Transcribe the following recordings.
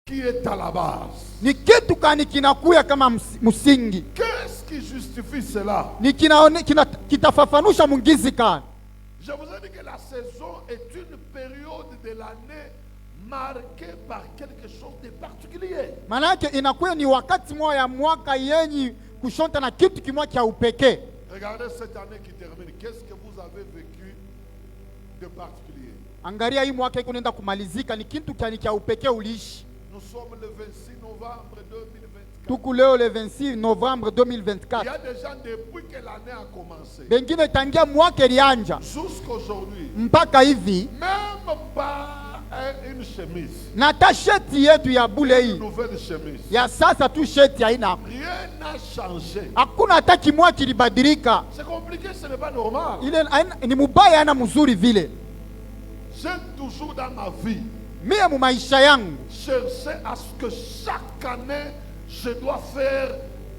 qui est à la base? Ni kitu gani kinakuya kama msingi? Qu'est-ce qui justifie cela? Ni kitafafanusha mungizi gani? Je vous ai dit que la saison est une période de l'année marquée par quelque chose de particulier. Manake inakuya ni wakati moja ya mwaka yenye kushonta na kitu kimoja cha upekee. Regardez cette année qui termine. Qu'est-ce que vous avez vécu de particulier? Angalia hii mwaka iko nenda kumalizika, ni kitu gani cha upekee uliishi? Nous sommes le 26 novembre 2024. Tuku leo le 26 novembre 2024. Il y a des gens depuis que l'année a commencé. Bengine tangia mwaka ilianja Jusqu'aujourd'hui. mpaka hivi Même pas une chemise. na ta sheti yetu ya bule Une hii nouvelle chemise. ya sasa tu sheti haina, Rien n'a changé. hakuna hata kimwa kilibadilika. C'est compliqué, ce n'est pas normal. Ile ni mubaya na mzuri vile. J'ai toujours dans ma vie Mie mu maisha yangu cherché à ce que chaque année, je dois faire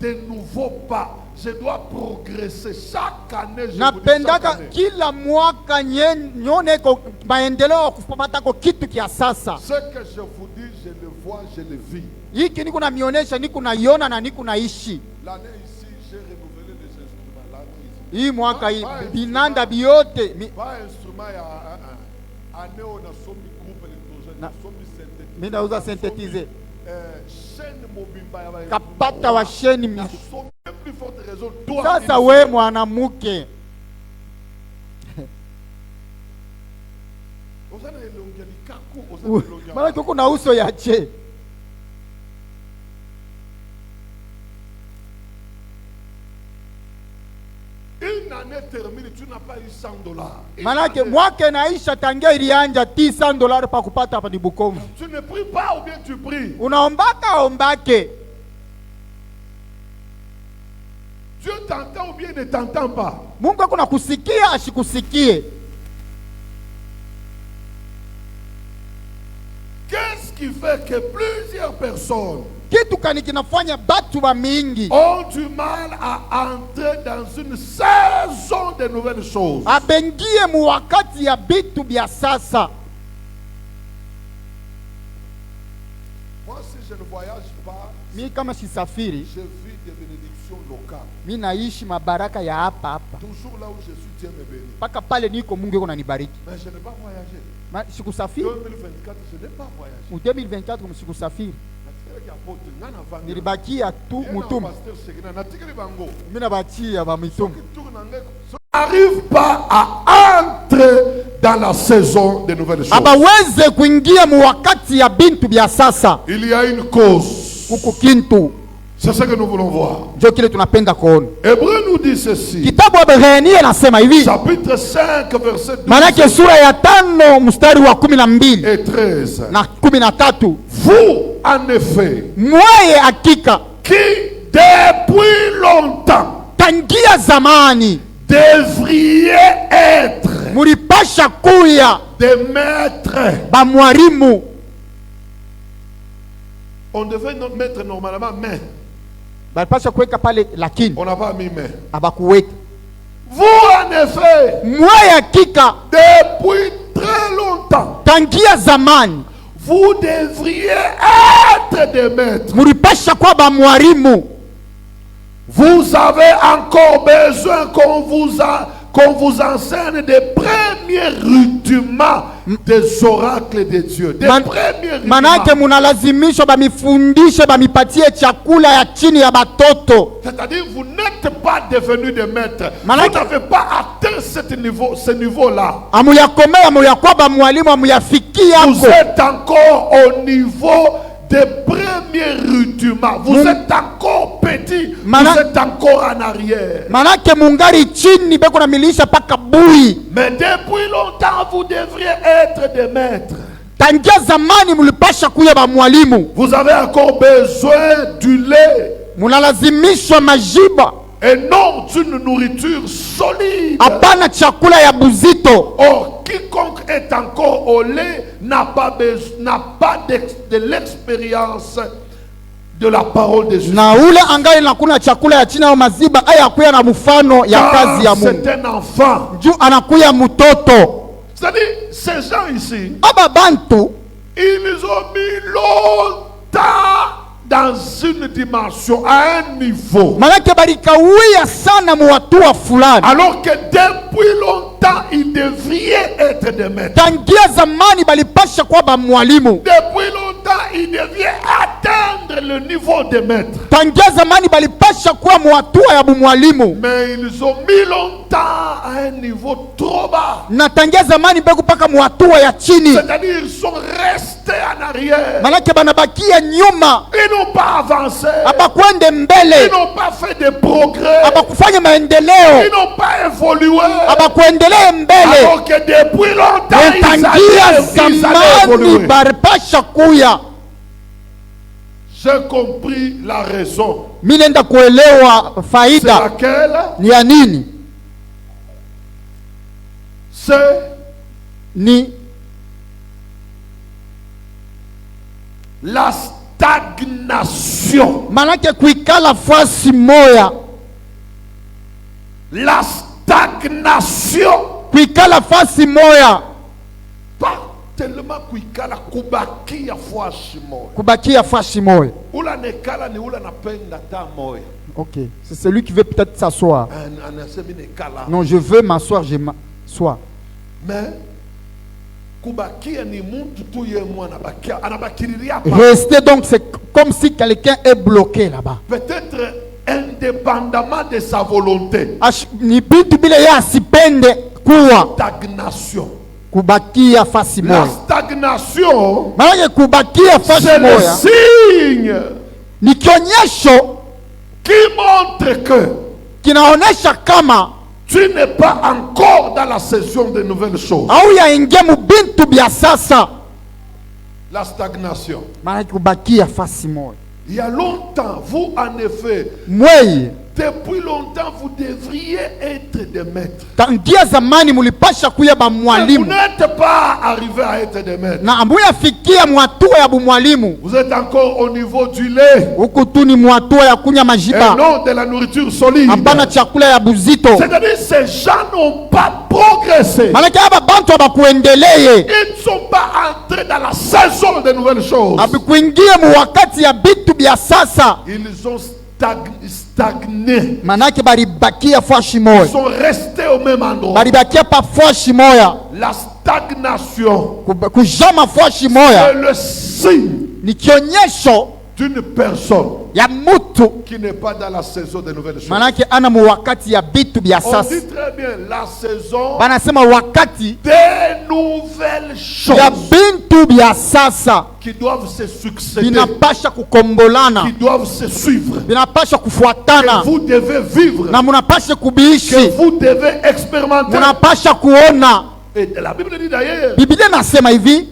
de nouveaux pas. Je dois progresser. Chaque année, je vous dis chaque napendaka année. kila mwaka nyone ko maendeleo kupata ko kitu kia sasa. Ce que je vous dis, je le vois, je le vis. Hiki niko na mionesha, niko na iona na niko naishi. L'année ici, j'ai renouvelé les instruments. L'année ici. Hii mwaka hii Ba binanda biote Pas instrument, il y a année on a sommi groupe électrogène, on a sommi synthétisé. mina uza synthétiser Chaîne mobimba ya kapata wa sheni na sommi plus forte raison. Toi, sasa. We mwanamke Osana elongia likaku, osana elongia. mara kiko na uso ya che. Une année terminée, tu n'as pas eu $100. Manake mwaka naisha tangia ilianja $100 pa kupata hapa ni Bukombe. Tu ne pries pas ou bien tu pries. Unaombaka ombake, Dieu t'entend ou bien ne t'entend pas. Mungu akuna kusikia ashikusikie. Qu'est-ce qui fait que plusieurs personnes Kitu kani kinafanya batu ba mingi ont du mal à entrer dans une saison de nouvelles choses? abengie mu wakati ya bitu bya sasa? Moi, si je ne voyage pas, Mi kama sisafiri, je vis des bénédictions locales. mi naishi mabaraka ya hapa hapa Toujours là où je suis, Dieu me bénit. mpaka pale niko, Mungu yuko nanibariki. Mais je n'ai pas voyagé. Sikusafiri 2024, je n'ai pas voyagé. mu 2024, kama sikusafiri, nilibakia tu mutumu. Mimi nabakia ba mitumu. N'arrive pas à entrer dans la saison des nouvelles choses. Abaweze kuingia mu wakati ya bintu bya sasa. Il y a une cause. Kuko kintu. C'est ce que nous voulons voir. Ndio kile tunapenda kuona. Hébreu nous dit ceci. Kitabu wa Ebrania nasema hivi. Chapitre 5 verset 12. Manake sura ya 5 mstari wa 12 et 13. na 13. Vous en effet, Mweye hakika qui depuis longtemps tangia zamani devriez être mulipasha kuya des maîtres. ba mwalimu. On devait mettre normalement main. Balipasha kuweka pale lakini On n'a pas mis main. abakuweka. Vous en effet, Mweye hakika depuis très longtemps, tangia zamani vous devriez être des maîtres. mulipasha kuwa ba mwalimu. Vous avez encore besoin qu'on vous enseigne des premiers rudiments des oracles de Dieu. Des premiers rudiments. Manake munalazimishwa bamifundishe bamipatie chakula ya chini ya batoto. C'est-à-dire vous n'êtes pas devenus des maîtres. Manake, vous n'avez pas atteint ce niveau-là. Amuyakomea amuyakuwa ba mwalimu amuyafikia Vous hapo. êtes encore au niveau des premiers rudiments. Vous êtes encore petit. Vous êtes encore en arrière. Manake mungari chini beko na milisha paka bui. Mais depuis longtemps, vous devriez être des maîtres. Tangia zamani mulipasha kuya ba mwalimu. Vous avez encore besoin du lait. Munalazimishwa majiba Et non d'une nourriture solide. hapana chakula ya buzito. Or, quiconque est encore au lait n'a pas de l'expérience de la parole de Jésus. Na ule angali na kuna chakula ya chini au maziba aya kuya na mfano ya kazi ya Mungu. C'est un enfant. Juu anakuya mtoto. C'est-à-dire, ces gens ici, Aba bantu ils ont mis longtemps dans une dimension, à un niveau. Manake balikawia sana mu hatua fulani. Alors que depuis longtemps, ils devraient être des maîtres. Tangia zamani balipasha kuwa ba mwalimu. Depuis longtemps, ils devraient atteindre le niveau de maître. Tangia zamani balipasha kuwa mu hatua ya mwalimu. Mais ils ont mis longtemps à un niveau trop bas. Na tangia zamani mbegu paka mu hatua ya chini. C'est-à-dire ils sont restés en arrière. Manake banabakia nyuma. Ils n'ont pas avancé. Abakwende mbele. Ils n'ont pas fait de progrès. Abakufanya maendeleo. Ils n'ont pas évolué. Abakuendelea mbele. Alors que depuis longtemps, Tangia ils allaient zamani évoluer. baripasha kuya. J'ai compris la raison. Mimi nenda kuelewa C'est faida laquelle? ni ya nini? C'est Ni la stagnation. manake kuikala fasi moya. La stagnation. Kuikala fasi moya. Pas tellement kuikala kubakia fwashi moya. Kubakia fasi moya. Ula nekala ni ula napenda ta moya. Ok, c'est celui qui veut peut-être s'asseoir. Anasemi nekala. Non, je veux m'asseoir, je m'assois. Mais kubakia ni muntu tu ye mwana anabakia anabakiriria pa. Rester donc, c'est comme si quelqu'un est bloqué là-bas. Peut-être indépendamment de sa volonté. Ni bitu bile ya asipende kuwa Stagnation. kubakia fasi La moya. stagnation, Manake kubakia fasi c'est le moya signe ni kionyesho qui montre que kinaonesha kama tu n'es pas encore dans la saison de nouvelles choses. au yaingia mu bintu bya sasa. La stagnation. Manake kubakia fasi moya. Il y a longtemps, vous en effet, Mweye depuis longtemps, vous devriez être des maîtres. tangia zamani mulipasha kuya ba Mais vous mwalimu n'êtes pas arrivé à être des maîtres. na amuyafikia mwatua ya bumwalimu. Vous êtes encore au niveau du lait Huku tu ni mwatua ya kunya et majiba, non de la nourriture solide. hapana chakula ya buzito. C'est-à-dire ces gens n'ont pas progressé. Manake aba bantu abakuendeleye Ils ne sont pas entrés dans la saison de nouvelles choses. abikuingia mu wakati ya bitu bya sasa. Ils ont stagné. Manake balibakia fwashi Ils moya, sont restés au même endroit. balibakia pa fwashi moya. La stagnation Kujama fwashi moya est le signe ni kionyesho d'une personne ya mutu, qui n'est pas dans la saison de nouvelles choses. manake ana mu wakati ya bitu bya On sasa. dit très bien la saison Banasema wakati des nouvelles ya choses bintu bya sasa qui doivent se succéder, binapasha kukombolana, qui doivent se suivre, binapasha que kufuatana vous devez vivre, na munapasha que kubiishi, vous devez expérimenter. munapasha kuona. Et la Bible dit d'ailleurs, Biblia nasema hivi,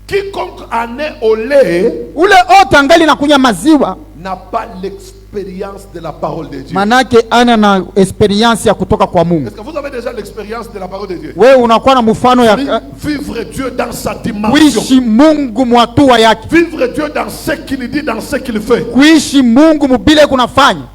quiconque en est au lait ule ote angali na kunya maziwa, n'a pas l'expérience de la parole de Dieu. manake ana na experience ya kutoka kwa Mungu. Est-ce que vous avez déjà l'expérience de la parole de Dieu? Wewe unakuwa na mfano ya Vivre Dieu dans sa dimension. kuishi Mungu mwatua yake, Vivre Dieu dans ce qu'il dit, dans ce qu'il fait. kuishi Mungu mubile kunafanya.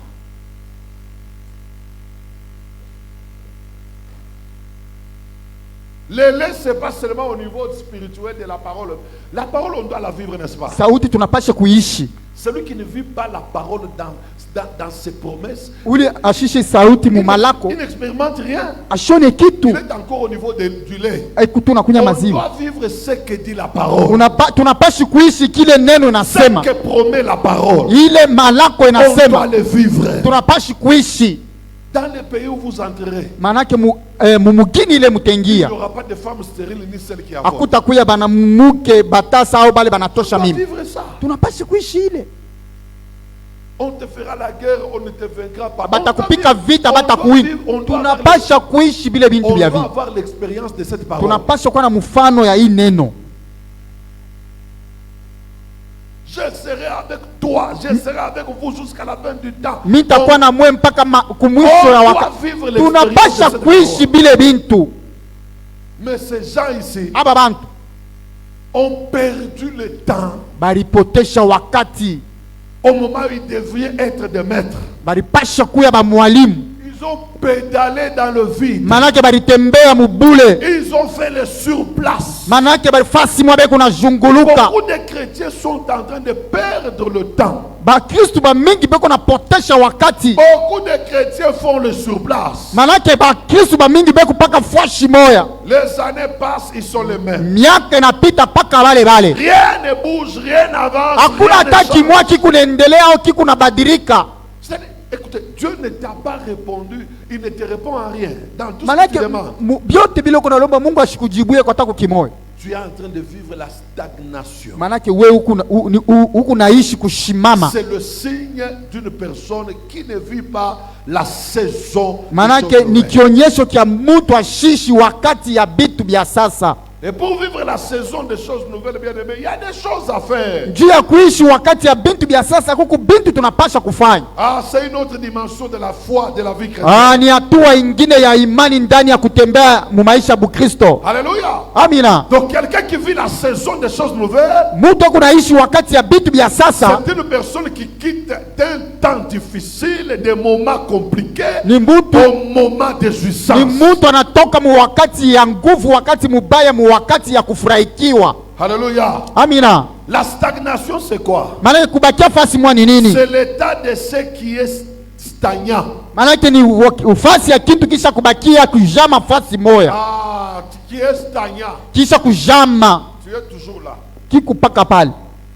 Le lait, ce n'est pas seulement au niveau spirituel de la parole. La parole, on doit la vivre, n'est-ce pas? Sauti tunapasha kuishi. Celui qui ne vit pas la parole dans ses promesses, Ule ashishe sauti mumalako il n'expérimente rien. ashone kitu Il est encore au niveau du lait. ekutu nakunya On maziwa. doit vivre ce que dit la parole. Tunapashi kuishi kile neno Ce inasema, que promet la parole. ile malako On doit inasema, le vivre. tunapashi kuishi. Dans les pays où vous entrerez, Manake mumugini ile il mutengia n'y aura pas de femmes stériles ni celles qui avortent. akuta bana muke batasa au bale banatosha On doit mimi. vivre ça. Tunapashi kuishi ile. On te fera la guerre, on ne te vaincra pas. Batakupika vita On doit batakuwina. vivre, on doit avoir Tunapasha kuishi bile bintu on bya doit vita. avoir l'expérience de cette parole. Tunapasha kuwa na mfano ya hii neno. Je serai avec toi, je serai avec vous jusqu'à la fin du temps. Mitakuwa na mwe mpaka kumwisho ya wakati. Tunapasha kuishi bile bintu. Mais ces gens ici Aba bantu ont perdu le temps balipotesha wakati, au moment où ils devraient être des maîtres. balipasha kuya ba mwalimu. Ils Ils ont pédalé dans le vide. manake balitembea mubule, Ils ont fait le surplace. manake balifasi mwa beko na zunguluka. Beaucoup de chrétiens sont en train de perdre le temps. Bakristu bamingi beko na potesha wakati, Beaucoup de chrétiens font le surplace. manake bakristu bamingi beko paka fwashi moya. Les années passent, ils sont les mêmes. Miaka inapita paka bale bale, Rien ne bouge, rien n'avance. hakuna Rien ne hata change. kimwa kikunaendelea au kikunabadilika. C'est-à-dire, écoutez, Dieu ne t'a pas répondu, il ne te répond à rien. Dans tout ce que Manake tu demandes, byote biloko nalomba Mungu ashikujibuye kwa tako kimoya. tu es en train de vivre la stagnation. Manake we huku naishi kushimama. C'est le signe d'une personne qui ne vit pas la saison. des Manake choses ni nouvelles. kionyesho kya mtu ashishi wakati ya bitu bya sasa. Et pour vivre la saison des choses nouvelles, bien aimé, il y a des choses à faire. Juu ya kuishi wakati ya bintu bya sasa, kuku bintu tunapasha kufanya. Ah, c'est une autre dimension de la foi, de la vie chrétienne. Ni hatua ingine ya imani ndani ya kutembea mu maisha Bukristo. Alléluia. Amina. Donc quelqu'un qui vit la saison des choses nouvelles, Mtu kunaishi wakati ya bitu bya sasa c'est une personne qui quitte d'un temps difficile, des moments compliqués, ni mtu au moment de jouissance. ni mtu anatoka mu wakati ya nguvu, wakati mubaya, mu wakati ya kufurahikiwa. Alléluia. Amina. La stagnation, c'est quoi? Maana kubakia fasi mwa ni nini? C'est l'état de ce qui est stagnant. Maanake ni ufasi ya kitu kisha kubakia kujama fasi moya, Ah, qui est stagnant. kisha kujama Tu es toujours là. kikupaka pale,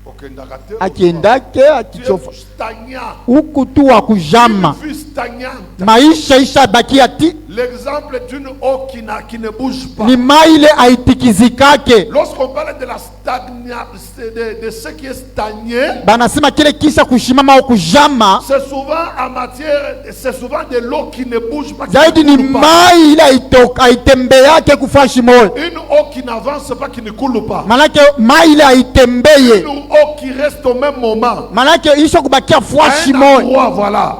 Ok, ndakate. akiendake Tu es akichofa stagnant. huku tu wa kujama, Une vie stagnante. maisha isha bakia ti L'exemple d'une eau qui ne bouge pas. ni mai ile aitikizikake. Lorsqu'on parle de la stagnation, de ce qui est stagné, Banasema kile kisha kushimama au kujama c'est souvent en matière, c'est souvent de l'eau qui ne bouge pas. Qui zaidi ne ni coule pas. mai ile aitembeake kufashi moyo, Une eau qui n'avance pas, qui ne coule pas. manake mai ile aitembeye, Une eau qui reste au même moment. manake isha kubakia À fwashi un moyo endroit, voilà.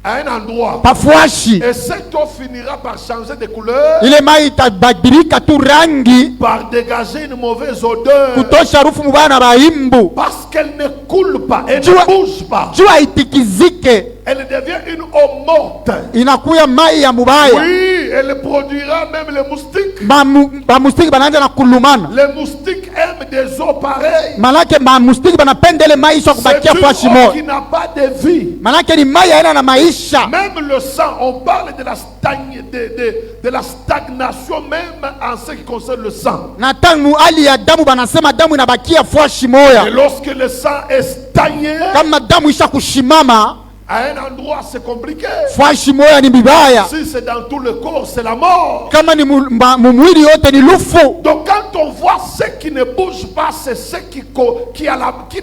À un endroit. pafwashi. Et cette eau finira par changer de couleur, Ile mai itabadilika tu rangi, par dégager une mauvaise odeur. kutosha harufu mubaya na baimbu, Parce qu'elle ne coule pas, elle Tu ne vois- bouge pas. juu haitikizike, Elle devient une eau morte. inakuya mai ya mubaya. Oui, elle produira même les moustiques. Bamustiki banaanza na kulumana, Les moustiques aiment des eaux pareilles. manake bamustiki banapenda ile mai isha C'est kubakia une fwashi eau moyo, qui n'a pas de vie. manake ni mai haina na maisha. Même le sang, on parle de la, de la stagnation même en ce qui concerne le sang. Na tangu hali ya damu banasema damu inabakia fwashi Et moya. lorsque le sang est stagné, Kama damu isha kushimama à un endroit c'est compliqué. fwashi moya ni bibaya, Si c'est dans tout le corps, c'est la mort. kama ni mumwili yote ni lufu. Donc quand on voit ce qui ne bouge pas, c'est ce qui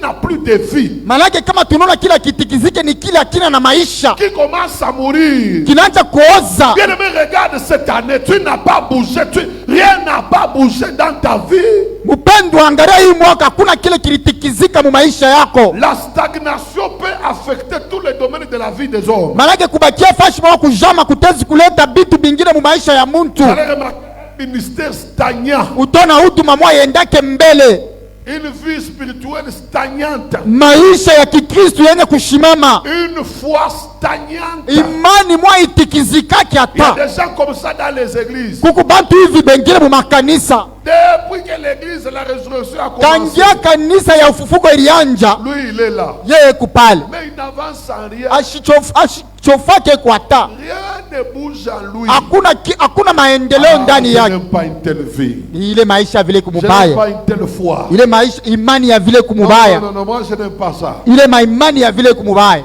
n'a plus de vie, Manake kama tunaona kila kitikizike ni kila kina na maisha qui commence à mourir. kinaanza kuoza. Bien aimé, regarde cette année, tu n'as pas bougé, rien n'a pas bougé dans ta vie. Mpendwa, angalia hii mwaka hakuna kile kilitikizika mu maisha yako. La stagnation peut affecter tous les domaines de la vie des hommes. Manake kubakia fashi mwa kujama kutezi kuleta bitu bingine mu maisha ya muntu. Vous allez remarquer un ministère stagnant, Utona huduma mwa yendake mbele, une vie spirituelle stagnante, maisha ya Kikristo yenye kushimama, une foi stagnante. imani mwa itikizikake Il y a hata. des gens comme ça dans les églises. Kuku bantu hivi bengine mu makanisa, Depuis que l'église, la résurrection a commencé, tangia kanisa ya ufufuko ilianja, lui il est là. yeye kupale Mais il n'avance en rien. ashitofake kwata, Rien ne bouge en lui. hakuna maendeleo ndani Je yake. n'aime pas une telle vie. Ni ile maisha vile Je n'aime kumubaya, pas une telle foi. ile maisha imani ya vile Non, kumubaya, non, non, moi je n'aime pas ça. ile maimani ya vile kumubaya.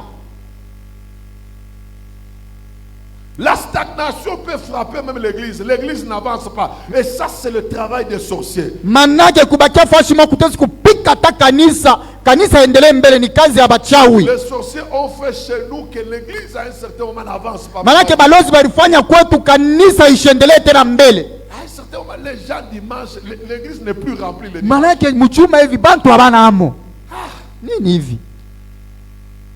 La stagnation peut frapper même l'église. L'église n'avance pas. Et ça, c'est le travail des sorciers. Manake kubakia fashi mwa kutezi kupika ta kanisa endelee mbele ni kazi ya bachawi. Les sorciers ont fait chez nous que l'église à un certain moment n'avance pas. Manake balozi balifanya kwetu kanisa ishendelee tena mbele. À un certain moment, les gens dimanche, l'église n'est plus remplie. Le dimanche. Manake mchuma hivi bantu habana amo. Nini hivi?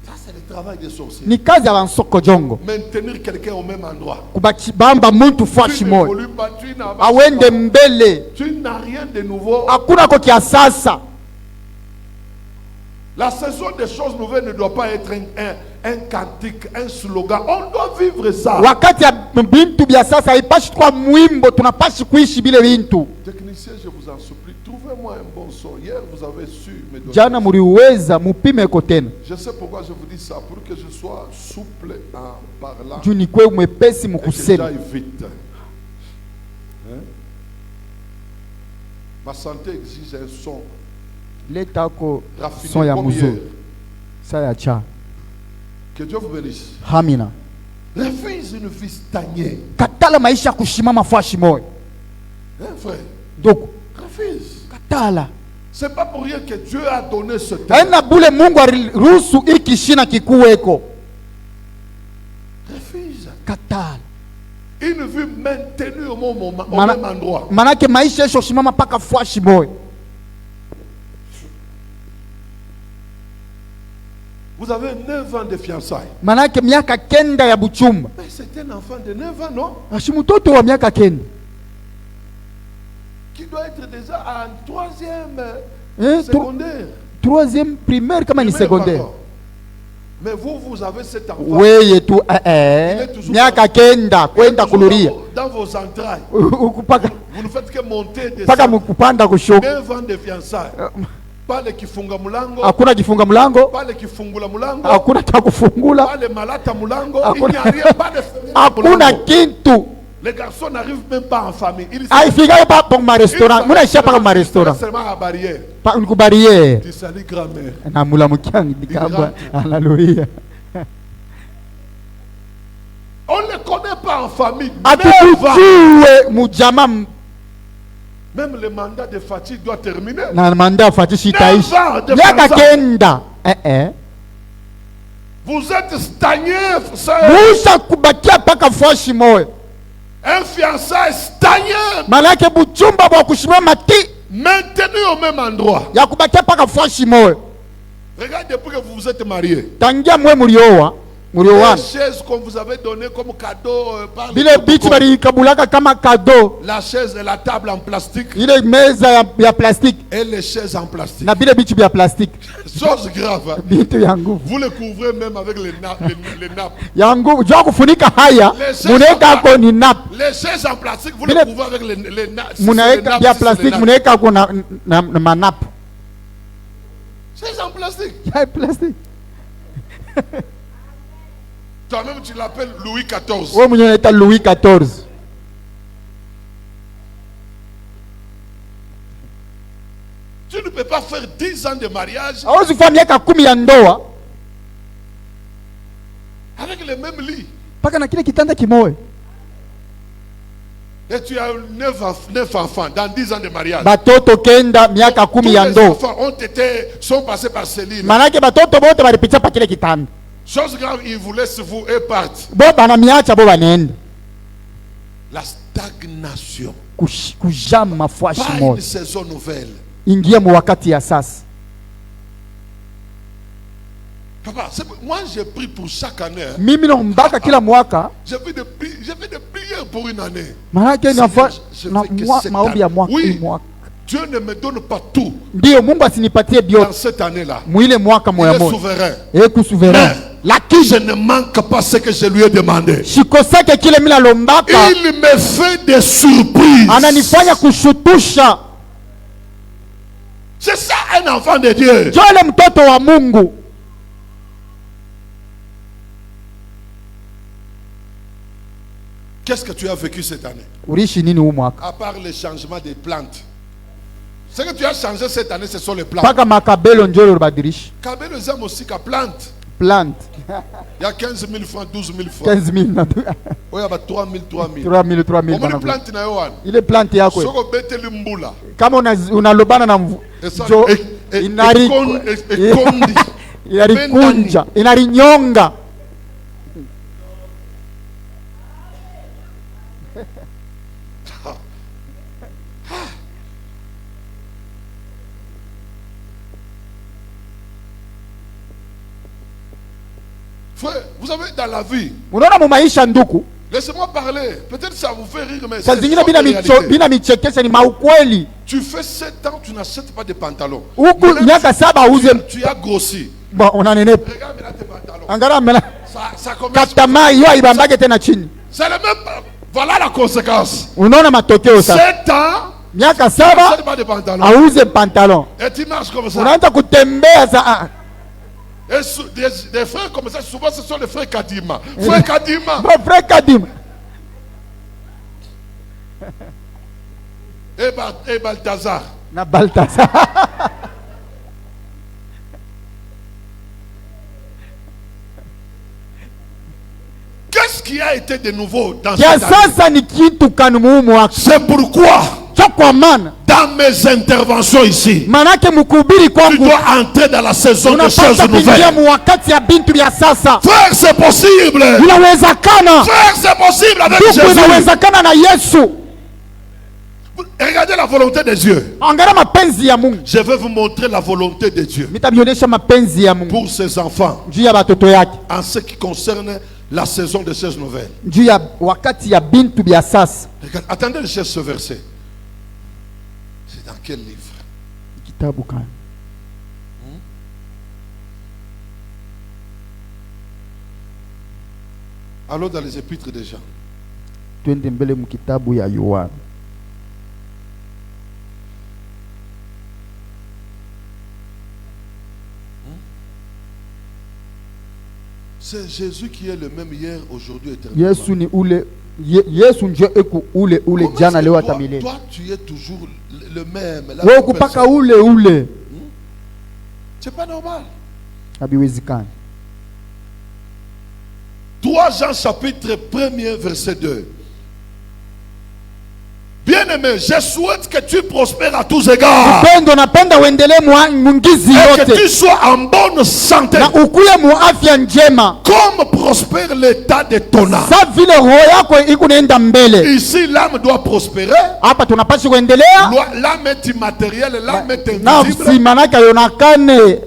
Ça, c'est le travail des sorciers. Ni kazi ya bansoko jongo. Maintenir quelqu'un au même endroit. Kubamba muntu fashi Tu moyo. n'évolues pas, tu n'avances Awende pas. mbele. Tu n'as rien de nouveau. Hakuna ko kia sasa. La saison des choses nouvelles ne doit pas être un cantique, un slogan. On doit vivre ça. Wakati ya bintu bya sasa haipashi kwa mwimbo, tunapashi kuishi bile bintu. Technicien, je vous en supplie, trouvez-moi un bon son. Hier, vous avez su me donner. Jana muliweza mupime ko tena. Je sais pourquoi je vous dis ça, pour que je sois souple en parlant. Juu nikwe mwepesi Et que mukusema. j'aille vite. Hein? Ma santé exige un son Leta ko raffiné son ya comme muzuri. hier. Sa ya cha. Que Dieu vous bénisse. Hamina. Refuse une vie stagnée. Katala maisha kushimama fashi moyo. Hein, frère? Donc, Refuse. katala. C'est pas pour rien que Dieu a donné ce temps. Haina bule Mungu aliruhusu iki shina kikuweko. Refuse. Katala. Une vie maintenue au même endroit. Manake maisha yesho shimama paka fashi moyo. Vous avez 9 ans de fiançailles. Manake miaka kenda ya buchumba. Mais c'est un enfant de 9 ans, non? Ashimutoto wa miaka kenda. Qui doit être déjà en 3e secondaire. 3e primaire kama ni secondaire. Mais vous avez cet enfant. Weye tu miaka kenda kwenda kuluria. Dans vos entrailles. Ukupaka Vous ne faites que monter des paka mukupanda kushuka. 9 ans de fiançailles. Pale kifunga mulango. Hakuna kifunga mlango. Pale kifungula mulango. Hakuna cha kufungula. Pale malata mulango. Il Hakuna- n'y a rien, pas de fenêtre. Hakuna kintu. Les garçons n'arrivent même pas en famille. Ils Aifika pa pour ma restaurant. Muna isha pa ma restaurant. seulement à barrière. Pa nkubariye. Tu salis grand-mère. Na mula mukiangi dikamba. Haleluya. On ne les connaît pas en famille. 9 ans. Atujue mujama Même le mandat de fatigue doit terminer. na manda fatishi taishi. 9 ans de Miaka fiançailles. kenda. Vous êtes stagné, frère. Musha kubakia paka fashi moyo. Un fiançailles stagné, Malaki buchumba bwa kushimama ti maintenu au même endroit. ya kubakia paka fashi moyo. Regardez depuis que vous vous êtes mariés. Tangia mwe muliowa, muliowana. Les chaises qu'on vous avait données comme cadeau par Bile bichi bali kabulaka kama kado. la chaise et la table en plastique Ile meza ya plastique et les chaises en plastique. na bile bichi bya plastique. Chose grave. Hein. Bitu ya nguvu. Vous les couvrez même avec les nappes. Ya nguvu jua kufunika haya, Les muneka ko ni nap. Les chaises en plastique, vous Bile- les couvrez avec les nappes. Munaweka bya plastique, munaweka ko na manap. Chaises en plastique. Ya plastique. Toi-même, tu l'appelles Louis XIV. Wewe mwenyewe unaita Louis XIV. Tu ne peux pas faire 10 ans de mariage Hawezi kufanya miaka 10 ya ndoa avec le même lit. paka na kile kitanda kimoja. Et tu as 9 enfants dans 10 ans de mariage. Batoto kenda miaka 10 Tous ya les ndoa. enfants sont passés par ce lit. Manake batoto bote balipitia pa kile kitanda. Chose grave, ils vous laissent vous et partent. Bo banamiacha bo banenda. La stagnation. Kujama mafashi Pas une moja. saison nouvelle. Ingia mu wakati ya sasa. Papa, moi j'ai pris pour chaque année. Hein. Mimi naombaka kila mwaka. J'ai fait des prières pour une année. Manake Je na veux que cette maombi ya année- mwaka Oui. mwaka. Dieu ne me donne pas tout Ndio Mungu asinipatie dans biote cette année-là. mwile mwaka Il moya est moya. souverain. Eku souverain. Mais je ne manque pas ce que je lui ai demandé. Shikosake kile mimi nalombaka. Il me fait des surprises. Ananifanya kushutusha. C'est ça un enfant de Dieu. Jole mtoto wa Mungu. Qu'est-ce que tu as vécu cette année? Urishi nini huu mwaka? À part le changement des plantes. Ce que tu as changé cette année, ce sont les plantes. Paka makabelo njolo rubadirishi. Kabel les aime aussi qu'à plante. Plant. Il y a 15 000 francs, 12 000 francs. 15 000 na Oui, il y a 3 000, 3 000. 3 000 3 000 Comment bana. plante na yoan? Ile plant yako. Soko beteli mbula. Kama unalobana na jo inari Ekondi. inarikunja, inarinyonga. Frère, vous savez, dans la vie, Unaona mu maisha nduku, Laissez-moi parler. Peut-être ça vous fait rire, mais Saa c'est zingine une réalité. binamichekesha ni maukweli. Tu fais 7 ans, tu n'achètes pas de pantalons. Huku Maintenant, miaka 7 auze. tu as grossi. Bon, unanenepa. Regarde maintenant tes pantalons. Angara mela. Ça commence. Katama hiyo ibambage tena chini. C'est le même. Voilà la conséquence. Unaona matokeo sasa. 7 ans, Miaka tu n'achètes 7 pas de pantalons. auze pantalon. Et tu marches comme ça. Unaanza kutembea saa. Et des frères comme ça, souvent ce sont les frères Kadima. Frère Kadima. Mon frère Kadim. Et Balthazar. Na Balthazar. Qu'est-ce qui a été de nouveau dans Ya cette année? sasa ni kitu kanumu wako. C'est pourquoi Kwa maana dans mes interventions ici, manake mkuhubiri tu kwangu dois entrer dans la saison des choses unapaswa kuingia nouvelles. mu wakati ya bintu vya sasa. Frère, c'est possible. Inawezekana. Frère, c'est possible avec Ndugu, Jésus. inawezekana na Yesu. Regardez la volonté de Dieu. Angalia mapenzi ya Mungu. Je vais vous montrer la volonté de Dieu Mitabionyesha mapenzi ya Mungu pour ses enfants juu ya watoto yake, en ce qui concerne la saison des choses nouvelles. juu ya wakati ya bintu vya sasa. Regarde, attendez, je cherche ce verset. C'est dans quel livre? Kitabu gani? Allons dans les épîtres de Jean. Twende mbele mu kitabu ya Yohana. C'est Jésus qui est le même hier, aujourd'hui, éternellement. Yesu ni ule Yesu ndio eko ule Comment jana est-ce leo que hata milele. toi, tu es toujours le même. La Wewe même kupaka personne. ule C'est pas normal. habiwezekani. 3 Jean chapitre 1er verset 2. Bien-aimé, je souhaite que tu prospères à tous égards. Pendo napenda uendelee mungizi Et que yote tu sois en bonne santé. na ukuye mu afya njema, Comme prospère l'état de ton âme. sa vile roho yako ikunaenda mbele. Ici, l'âme doit prospérer. Hapa tunapaswa kuendelea. L'âme est immatérielle, l'âme est Nafsi invisible. manake ayonakane,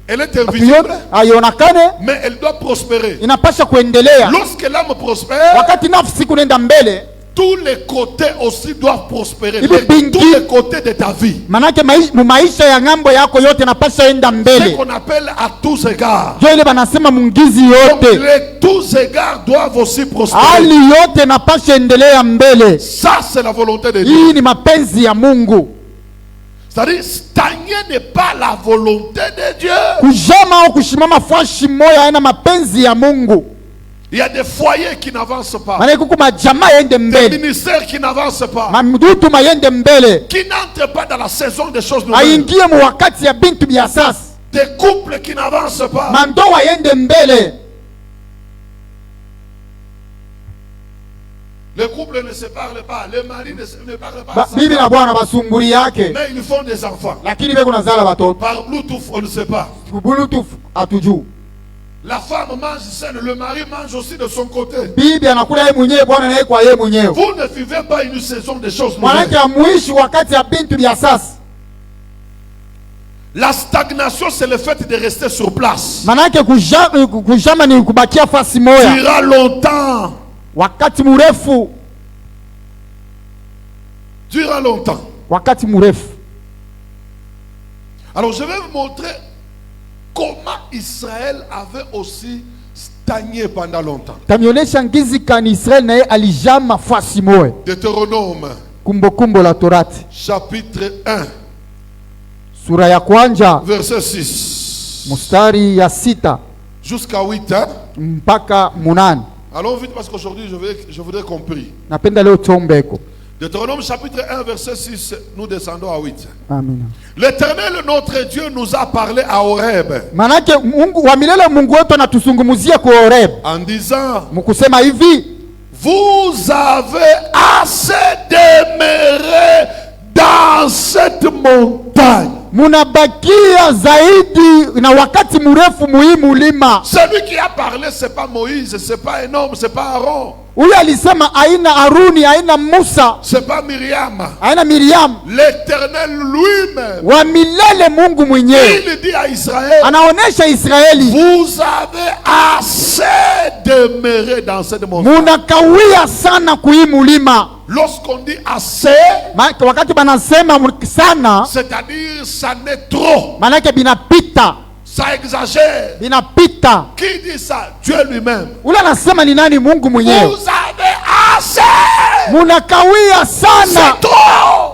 Elle est invisible, ayonakane mais elle doit prospérer. inapaswa kuendelea. Lorsque l'âme prospère, Wakati nafsi kunaenda mbele, tous les côtés aussi doivent prospérer. Ibi bingi. Tous les côtés de ta vie. manake mu maisha ya ngambo yako yote napaswa enda Ce mbele. qu'on appelle à tous égards. Jo ile banasema mungizi Donc, yote, les tous égards doivent aussi prospérer. hali yote napaswa endelea mbele. Ça, c'est la volonté de Dieu. Hii ni mapenzi ya Mungu. C'est-à-dire, stagner n'est pas la volonté de Dieu. Kujama au kushimama fashi moya haina mapenzi ya Mungu. Il y a des foyers qui n'avancent pas. Maana kuku majama yende Des mbele, ministères qui n'avancent pas. mamudutu mayende mbele, Qui n'entrent pas dans la saison des choses nouvelles. aingie mu wakati ya bintu bya sasa, Des couples qui n'avancent pas. mandoa yende mbele. Les couples ne se parlent pas. Les maris ne parlent pas. Bibi na bwana basumburi yake, Mais ils font des enfants. lakini beko nazala watoto Par Bluetooth, on ne sait pas. Bluetooth atujuu. La femme mange seule, le mari mange aussi de son côté. Bibi anakula yeye mwenyewe, bwana naye kwa yeye mwenyewe. Vous ne vivez pas une saison des choses Mwanake nouvelles. amuishi wakati ya bintu bya sasa. La stagnation, c'est le fait de rester sur place. Manake kujama ni kubakia fasi moya Durant longtemps. wakati murefu, Durant longtemps. wakati murefu. Alors je vais vous montrer comment Israël avait aussi stagné pendant longtemps. Tamionyesha ngizi kani Israeli naye alijama fasi moya. Deutéronome, Kumbukumbu la Torati chapitre 1, sura ya kwanza verset 6. mstari ya 6 Jusqu'à 8. Hein? mpaka 8. Allons vite parce qu'aujourd'hui je voudrais qu'on prie. Napenda leo tombeko. Deutéronome chapitre 1, verset 6, nous descendons à 8. Amina. L'Éternel, notre Dieu, nous a parlé à Horeb Manake Mungu wa milele, Mungu wetu anatuzungumzia kwa Horeb en disant, mkusema hivi: vous avez assez demeuré dans cette montagne. munabakia zaidi na wakati mrefu muhimu lima. Celui qui a parlé, c'est pas Moïse, c'est pas un homme, c'est pas Aaron. Huyo alisema aina Haruni, aina Musa, c'est pas Myriam, aina Miriam. L'Éternel lui-même, wa milele Mungu mwenyewe, il dit à Israël, anaonesha Israeli, vous avez assez demeuré dans cette montagne. Munakawia sana kuimulima. Lorsqu'on dit assez, wakati banasema sana, c'est-à-dire ça n'est trop, manake binapita, ça exagère. Binapita. Qui dit ça? Dieu lui-même. Ule anasema ni nani? Mungu mwenyewe. Vous avez assez. Munakawia sana. C'est trop.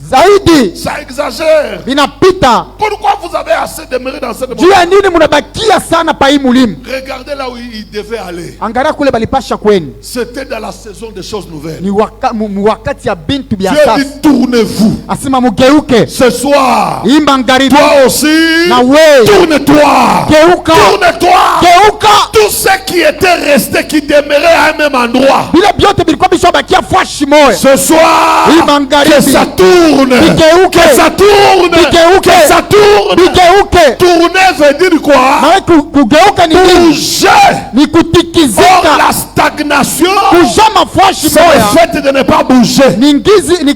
Zaidi. Ça exagère. Binapita. Pourquoi vous avez assez demeuré dans cette montagne? Juu ya nini munabakia sana pa hii mulima? Regardez là où il devait aller. Angalia kule balipasha kweni. C'était dans la saison des choses nouvelles. Ni wakati ya bintu bya sasa. Dieu dit tournez-vous. Asema mugeuke. Ce soir. Imba ngaribi. Toi aussi. Na we. Tourne-toi. Geuka. Tourne-toi. Geuka. Tout ce qui était resté, qui demeurait à un même endroit. Bila biote bilikuwa bishabakia fashi moja. Ce soir. Imba ngaribi. Que ça tourne. Bigeuke. Que ça tourne. Bigeuke. Que ça tourne. Bigeuke. Tourner veut dire quoi? Kugeuka ni bouger. Ni kutikizika. Or la stagnation, kujama fashi c'est le fait de ne pas bouger. Ni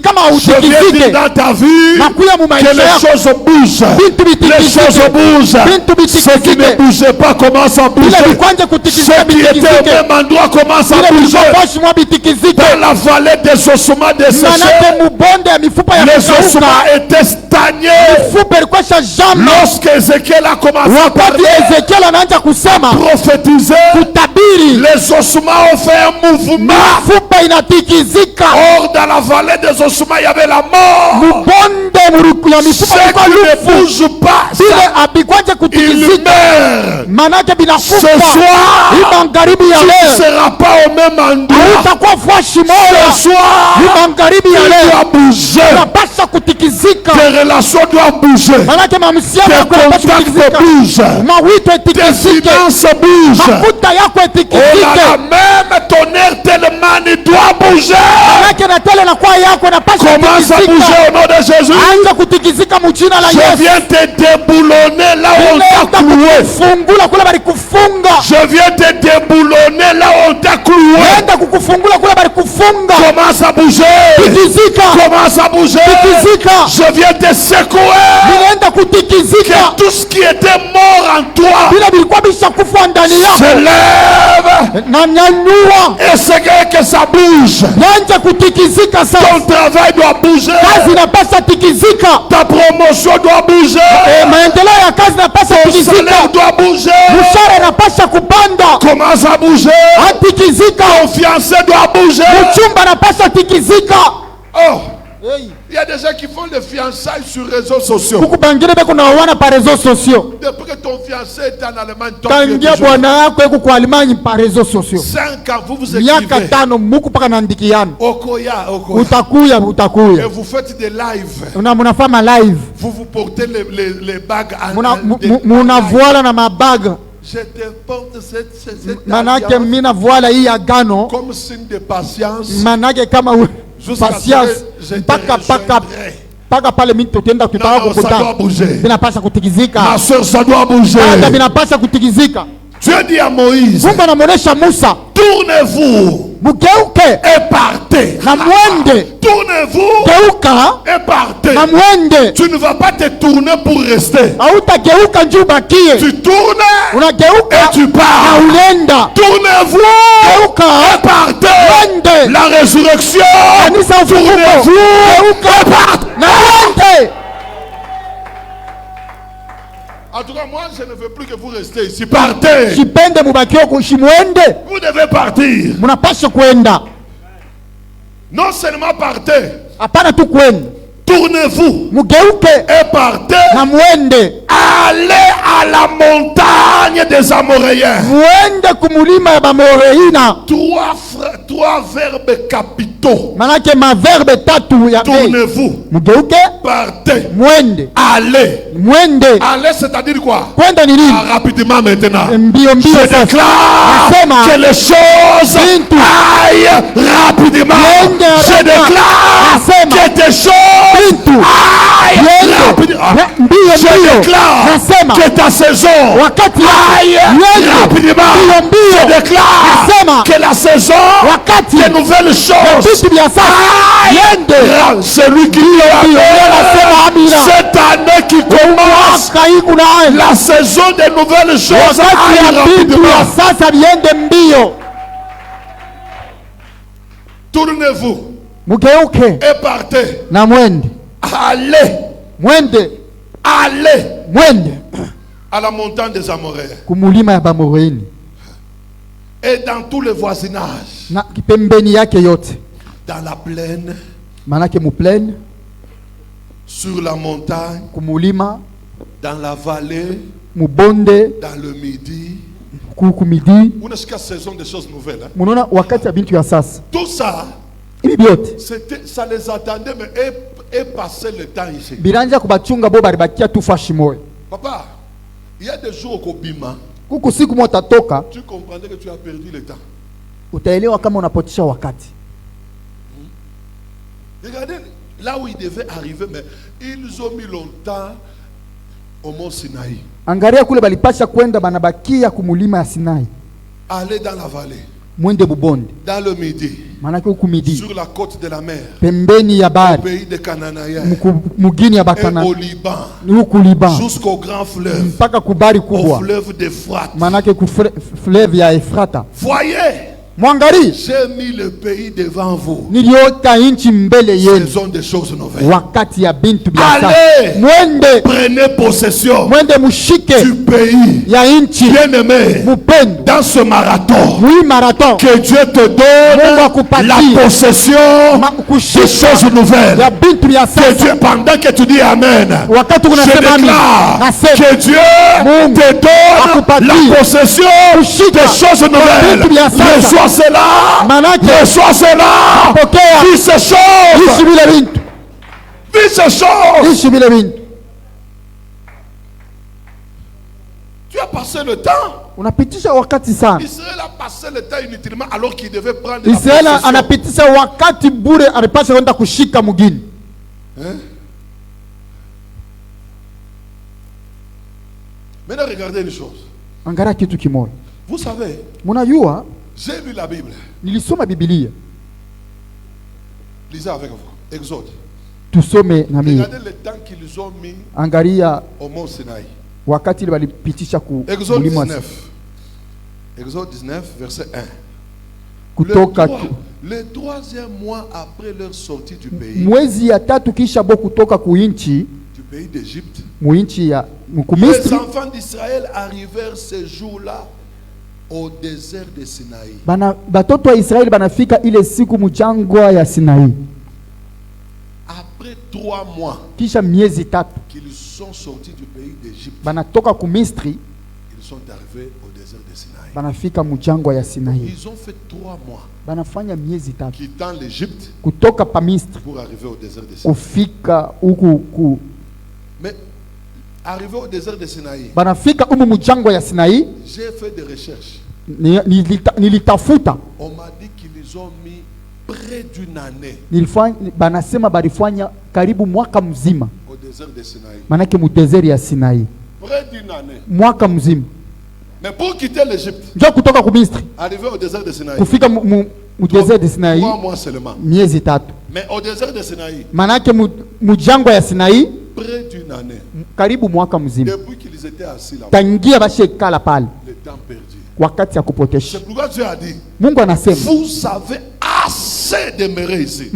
kama je viens dire dans ta vie que les choses bougent. Les choses bougent. Ce qui ne bougeait pas commence à bouger. Ce qui était au même endroit commence à bouger. Dans la vallée des ossements desséchés, les ossements étaient stagnés. Lorsque Ézéchiel a commencé à parler, prophétiser, les ossements ont fait un mouvement. Or dans la vallée des ossements il y avait la mort. Ce qui ne bouge pas, il meurt. Ce soir, tu ne seras pas au même endroit. Ce soir, tu dois bouger. Tes relations doivent bouger. Tes contacts bougent. Tes finances bougent. Oh là là, même ton air tellement il doit bouger. Commence à bouger au nom de Jésus. Je viens te déboulonner là où on t'a cloué. Je viens te déboulonner là où on t'a cloué. Commence à bouger. Commence à bouger. Je viens te secouer. Que tout ce qui était mort en toi se lève. Et c'est que ça bouge. Ton travail doit bouger. Ta promotion doit bouger. Ton salaire doit bouger. Commence à bouger. Ton fiancé doit bouger. Oh. Il y a des gens qui font des fiançailles sur les réseaux sociaux. Depuis que ton fiancé est en Allemagne, 5 ans, vous vous écrivez. Okoya. Et vous faites des lives. Vous vous portez les bagues je te porte cette alliance comme signe de patience. Patience mpaka pale mimi tutenda kutaka kukutana binapasha kutikizika. Ma soeur, ça doit bouger. Hata binapasha kutikizika. Dieu dit à Moïse, Mungu anamuonesha Musa, tournez-vous, mugeuke et partez. Na mwende. Tournez-vous, geuka et partez. Na mwende. Tu ne vas pas te tourner pour rester. Hautageuka njoo bakie. Tu tournes, unageuka et tu pars. Na unaenda. Tournez-vous, geuka et partez. Mwende. La résurrection. Tournez-vous, geuka et partez. Na mwende. En tout cas, moi, je ne veux plus que vous restez ici. Partez. Vous devez partir. Non seulement partez. Tournez-vous et partez. Allez à la montagne des Amoréens. Trois verbes capitaux. Tournez-vous. Partez. Allez. Allez, c'est-à-dire quoi? Rapidement maintenant. Je déclare que les choses aillent rapidement. Je déclare que des choses Je déclare que ta saison aille rapidement. Je déclare que la saison des nouvelles choses aille. Celui qui dit cette année qui commence, la saison des nouvelles choses aille rapidement. Tournez-vous et partez. Allez. Allez à la montagne des Amoréens et dans tout le voisinage, dans la plaine, sur la montagne, dans la vallée, dans le midi. Une saison des choses nouvelles. Tout ça, ça les attendait, mais et passer le temps ici. Papa, il y a des jours au Bima. Tu comprendrais que tu as perdu le temps. Regardez là où ils devaient arriver, mais ils ont mis longtemps au mont Sinaï. Aller dans la vallée. Dans le midi, sur la côte de la mer, au pays des Cananéens, et au Liban, jusqu'au grand fleuve, au fleuve d'Ephrate. Voyez, j'ai mis le pays devant vous. Saison des choses nouvelles. Allez, prenez possession du pays bien-aimé dans ce marathon. Que Dieu te donne la possession des choses nouvelles. Que Dieu, pendant que tu dis Amen, je déclare que Dieu te donne la possession des choses nouvelles. Reçois cela. Vis ces choses. Vis ces choses. Tu as passé le temps. Israël a passé le temps inutilement alors qu'il devait prendre la possession. Maintenant regardez une chose. Vous savez, j'ai lu la Bible. Lisez avec vous. Exode. Regardez le temps qu'ils ont mis au mont Sinaï. Exode 19. Exode 19, verset 1. Le troisième mois après leur sortie du pays, du pays d'Égypte, les enfants d'Israël arrivèrent ce jour-là au désert de Sinaï. Après 3 mois qu'ils sont sortis du pays d'Égypte, ils sont arrivés au désert de Sinaï. Ils ont fait 3 mois quittant l'Égypte pour arriver au désert de Sinaï. Mais arrivé au désert de Sinaï, j'ai fait des recherches. On m'a dit qu'ils ont mis près d'une année au désert de Sinaï. Près d'une année. Mais pour quitter l'Égypte, arriver au désert de Sinaï, 3 mois seulement. Mais au désert de Sinaï, près d'une année. Depuis qu'ils étaient assis là-bas, le temps perdu. C'est pourquoi Dieu a dit, vous avez assez demeurer ici.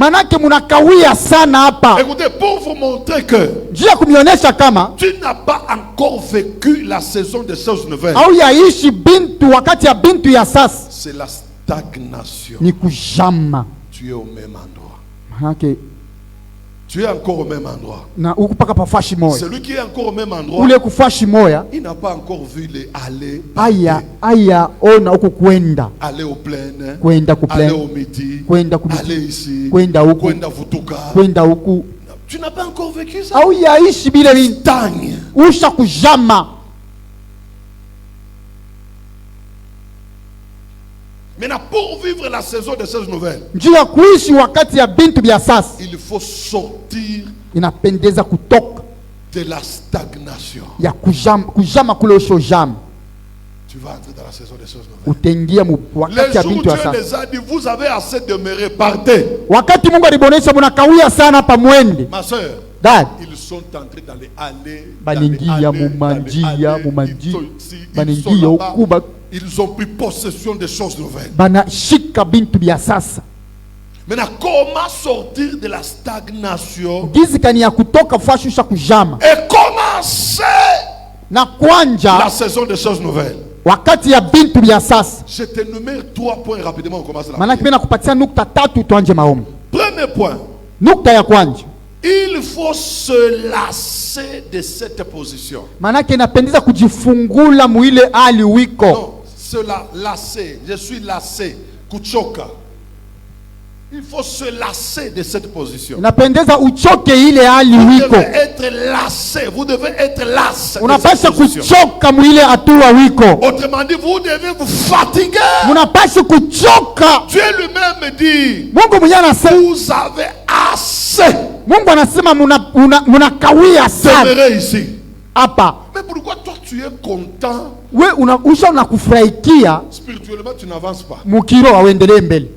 Écoutez, pour vous montrer que tu n'as pas encore vécu la saison des choses nouvelles. C'est la stagnation. Tu es au même endroit. Tu es encore au même endroit. Celui qui est encore au même endroit, il n'a pas encore vu les aller au plein, aller au midi, aller ici, kwenda Vutuka. Tu n'as pas encore vécu ça. Stagne. Maintenant, pour vivre la saison de ces nouvelles, njia ya kuishi wakati ya bintu vya sasa, il faut sortir inapendeza kutoka de la stagnation. ya kujama kule ushojama. Tu vas entrer dans la saison des choses nouvelles. Utaingia wakati ya Les jours bintu ya Dieu sasa. les a dit, vous avez assez demeuré, partez. Wakati Mungu alibonesha mnakawia sana hapa mwende. Ma soeur, Dad, ils sont entrés dans les allées, baningia mumanjia baningia ukuba, ils ont pris possession des choses nouvelles. banashika bintu vya sasa. Maintenant, comment sortir de la stagnation Gizi kani ya kutoka fashusha kujama et commencer na kwanja la saison des choses nouvelles? wakati ya bintu vya sasa. Je t'énumère 3 points rapidement, on commence la Maana prière. kipenda kupatia nukta tatu tuanje maombi. Premier point, Nukta ya kwanja, il faut se lasser de cette position. maana inapendeza kujifungula muile hali wiko. Non, se lasser, je suis lassé, kuchoka. Il faut se lasser de cette position. Inapendeza uchoke ile hali Vous wiko. devez être lassé, vous devez être lassé de cette Unapasha position. kuchoka muile hatua wiko. Autrement dit, vous devez vous fatiguer. Munapasha kuchoka. Dieu lui-même dit, Mungu mwenyewe anasema, vous avez assez Mungu anasema munakawia sana demeuré ici. hapa. Mais pourquoi toi tu es content? We unakufurahikia Spirituellement tu n'avances pas. mukiro auendelee mbele.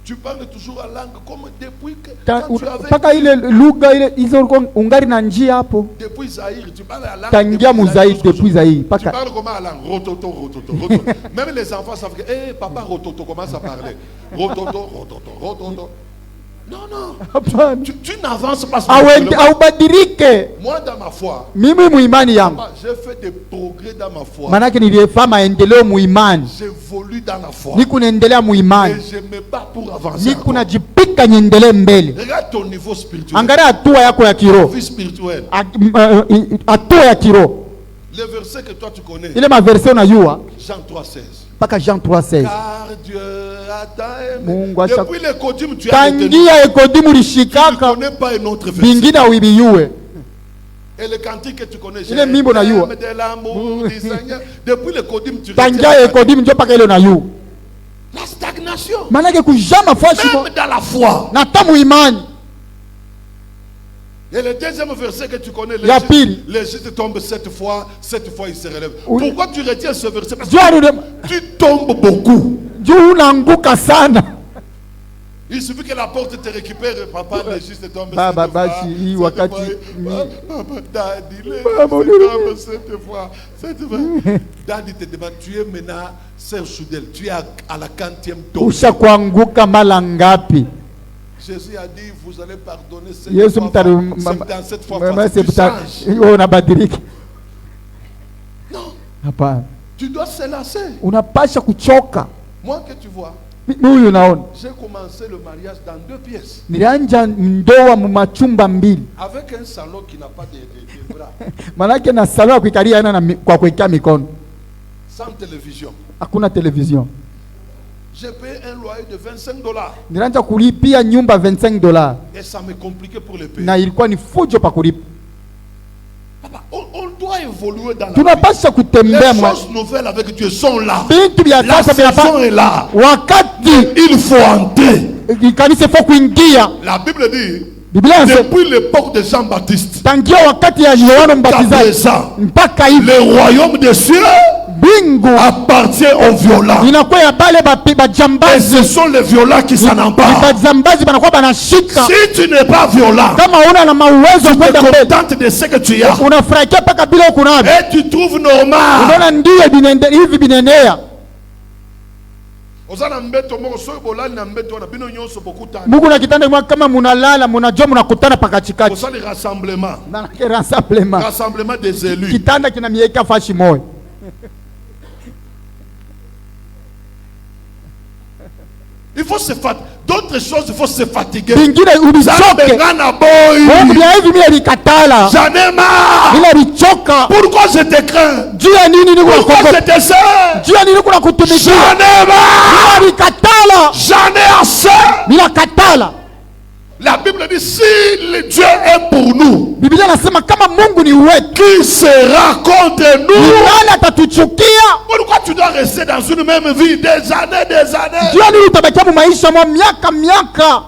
Tu parles toujours en langue comme depuis que quand tu avais, Paka ile lugha ile hizo ungari na njia hapo. depuis Zaïre, tu parles en langue. Tangia muzaidi depuis Zaïre. Tu Paka parles comment en langue? Rototo, rototo, rototo. Même les enfants savent que, papa rototo commence à parler. Rototo, rototo, rototo. Non, non. hapana. Tu n'avances pas Aubadirike. Moi, dans ma foi, Mimi muimani yangu. j'ai fait des progrès dans ma foi. Manake nilifanya maendeleo muimani. J'évolue dans la foi. Niko naendelea Et muimani. je me bats pour avancer. Niko encore. najipika niendelee mbele. Regarde ton niveau spirituel. Angalia hatua yako ya kiroho. Vie spirituelle. Hatua ya kiroho. Le verset que toi tu connais. Ile maverse unajua Jean 3,16. mpaka Jean 3:16. Car Dieu a tant aimé. Mungu acha- Depuis les Kodim, tu as retenu. Tangia ekodimu Tu ne lishikaka connais pas un autre verset. bingine awibiyue. Et le cantique que tu connais, Il est mimbo na yua. de l'amour du Seigneur. Depuis le Kodim, tu Tangia retiens ekodimu njo mpaka ile nayu. la stagnation. Manake kujama fashi Même dans la foi. na tamu imani. Et le deuxième verset que tu connais, Ya pili. les justes tombent 7 fois il se relève. Oui. Pourquoi tu retiens ce verset? Parce Juu que tu tombes beaucoup. unaanguka sana. Il suffit que la porte te récupère, papa, les justes tombent 7 Baba, fois. basi, hii 7 wakati fois. ni- Papa, daddy, les Baba, justes ni- tombent 7 fois. 7 fois. Daddy te demande, tu es maintenant, sœur Soudel, tu es à la 40e tombe. Usha kuanguka mala ngapi? Jésus a dit, vous allez pardonner 7 Yesu fois. mtari 77 fois. mama Tu changes. unabadilika. Non, Hapana. tu dois se lasser. Unapasha kuchoka. Moi que tu vois, Huyu naona. j'ai commencé le mariage dans 2 pièces. Nilianja ndoa mu machumba mbili. Avec un salon qui n'a pas de bras. Manake na salon ya kuikalia yana kwa kuwekea mikono. Sans télévision. Hakuna television. J'ai payé un loyer de $25. Nilianja kulipia nyumba $25 Et ça me compliquait pour les payer. na ilikuwa ni fujo pa kulipa. Papa, on doit évoluer dans la vie. Tunapasha Les kutembea mwa choses nouvelles avec Dieu sont là. bintu vya La sasa saison vinapa est là. wakati Il faut entrer. kanisa fo kuingia. La Bible dit, Biblia inasema depuis l'époque de Jean-Baptiste, tangia wakati ya Yohana jusqu'à Mbatizaji présent, mpaka hivi le royaume des cieux bingu appartient aux violents. inakuwa ya bale Et bajambazi. ce sont les violents qui s'en emparent. Bajambazi banakuwa banashika. Si tu n'es pas violent, Kama una na mauwezo tu te kwenda mbele, contentes de ce que tu as. unafurahikia mpaka bila kunavyo. Et tu trouves normal. Unaona ndiye hivi binenea. Ozana mbeto moko soyo bolali na mbeto wana bino nyonso bokutana. Mungu na kitanda mwa kama munalala munajua munakutana pakachikati. Osali rassemblement. Na rassemblement. Rassemblement des élus. Kitanda kina mieka fashi moyo. Il faut se fatiguer. D'autres choses, il faut se fatiguer. Bingine ubichoke. Zambengana boy. Mungu bia hivi mimi alikatala. J'en ai marre. Bila alichoka. Pourquoi je te crains? Juu ya nini niko Pourquoi nakuogopa? je te sers? Juu ya nini kuna kutumikia? J'en ai marre. Bila alikatala. J'en ai assez. Bila katala. La Bible dit si le Dieu est pour nous, Biblia nasema kama Mungu ni wetu, qui sera contre nous? nani atatuchukia? Pourquoi tu dois rester dans une même vie des années, des années? Jua nini utabakia maisha mwa miaka?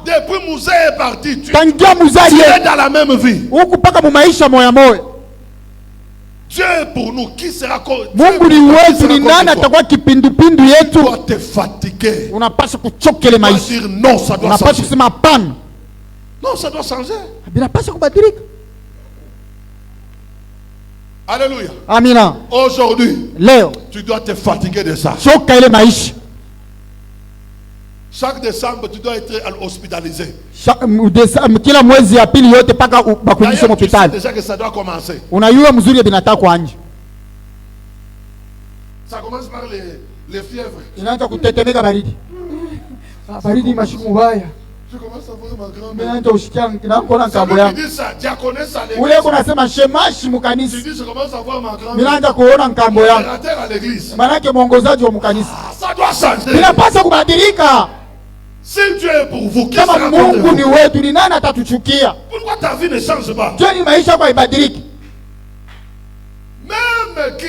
Depuis Moussa est parti, tu Tangia Muzaye es dans la même vie. huku paka maisha moya moya. Dieu est pour nous, qui sera contre nous? Mungu ni wetu, ni nani atakuwa kipindupindu Tu yetu? dois te fatiguer. Unapaswa kuchokele Tu dois maisha. dire non, ça doit Unapaswa changer. kusema hapana, Non, ça doit changer. binapaswa kubadilika. Alléluia. Amina. Aujourd'hui, Leo tu dois te fatiguer de ça. choka ile maisha. Chaque décembre, tu dois être hospitalisé. Kila mwezi ya pili yote paka bakunyishe D'ailleurs, tu sais hospitali. déjà que ça doit commencer. Unayua mzuri ya binataka kwa nje. Ça commence par les fièvres. Inaanza kutetemeka baridi. Baridi mashiku mbaya. Je commence à voir ma grand-mère. Inaanza ushikia naona C'est ngambo lui qui yangu. dit ça, diaconesse à l'église. Ule kuna sema shemashi mukanisa. Tu dis, je commence à voir ma grand-mère. Minaanza kuona ngambo yangu. Modérateur à l'église. Manake mwongozaji wa mkanisa. Ah, ça doit changer. Binapaswa kubadilika. Si Dieu est pour vous, qui Kama sera contre Mungu ni vous? wetu, ni nani atatuchukia? Pourquoi ta vie ne change pas? Je ni maisha kwa ibadiliki. Même qui,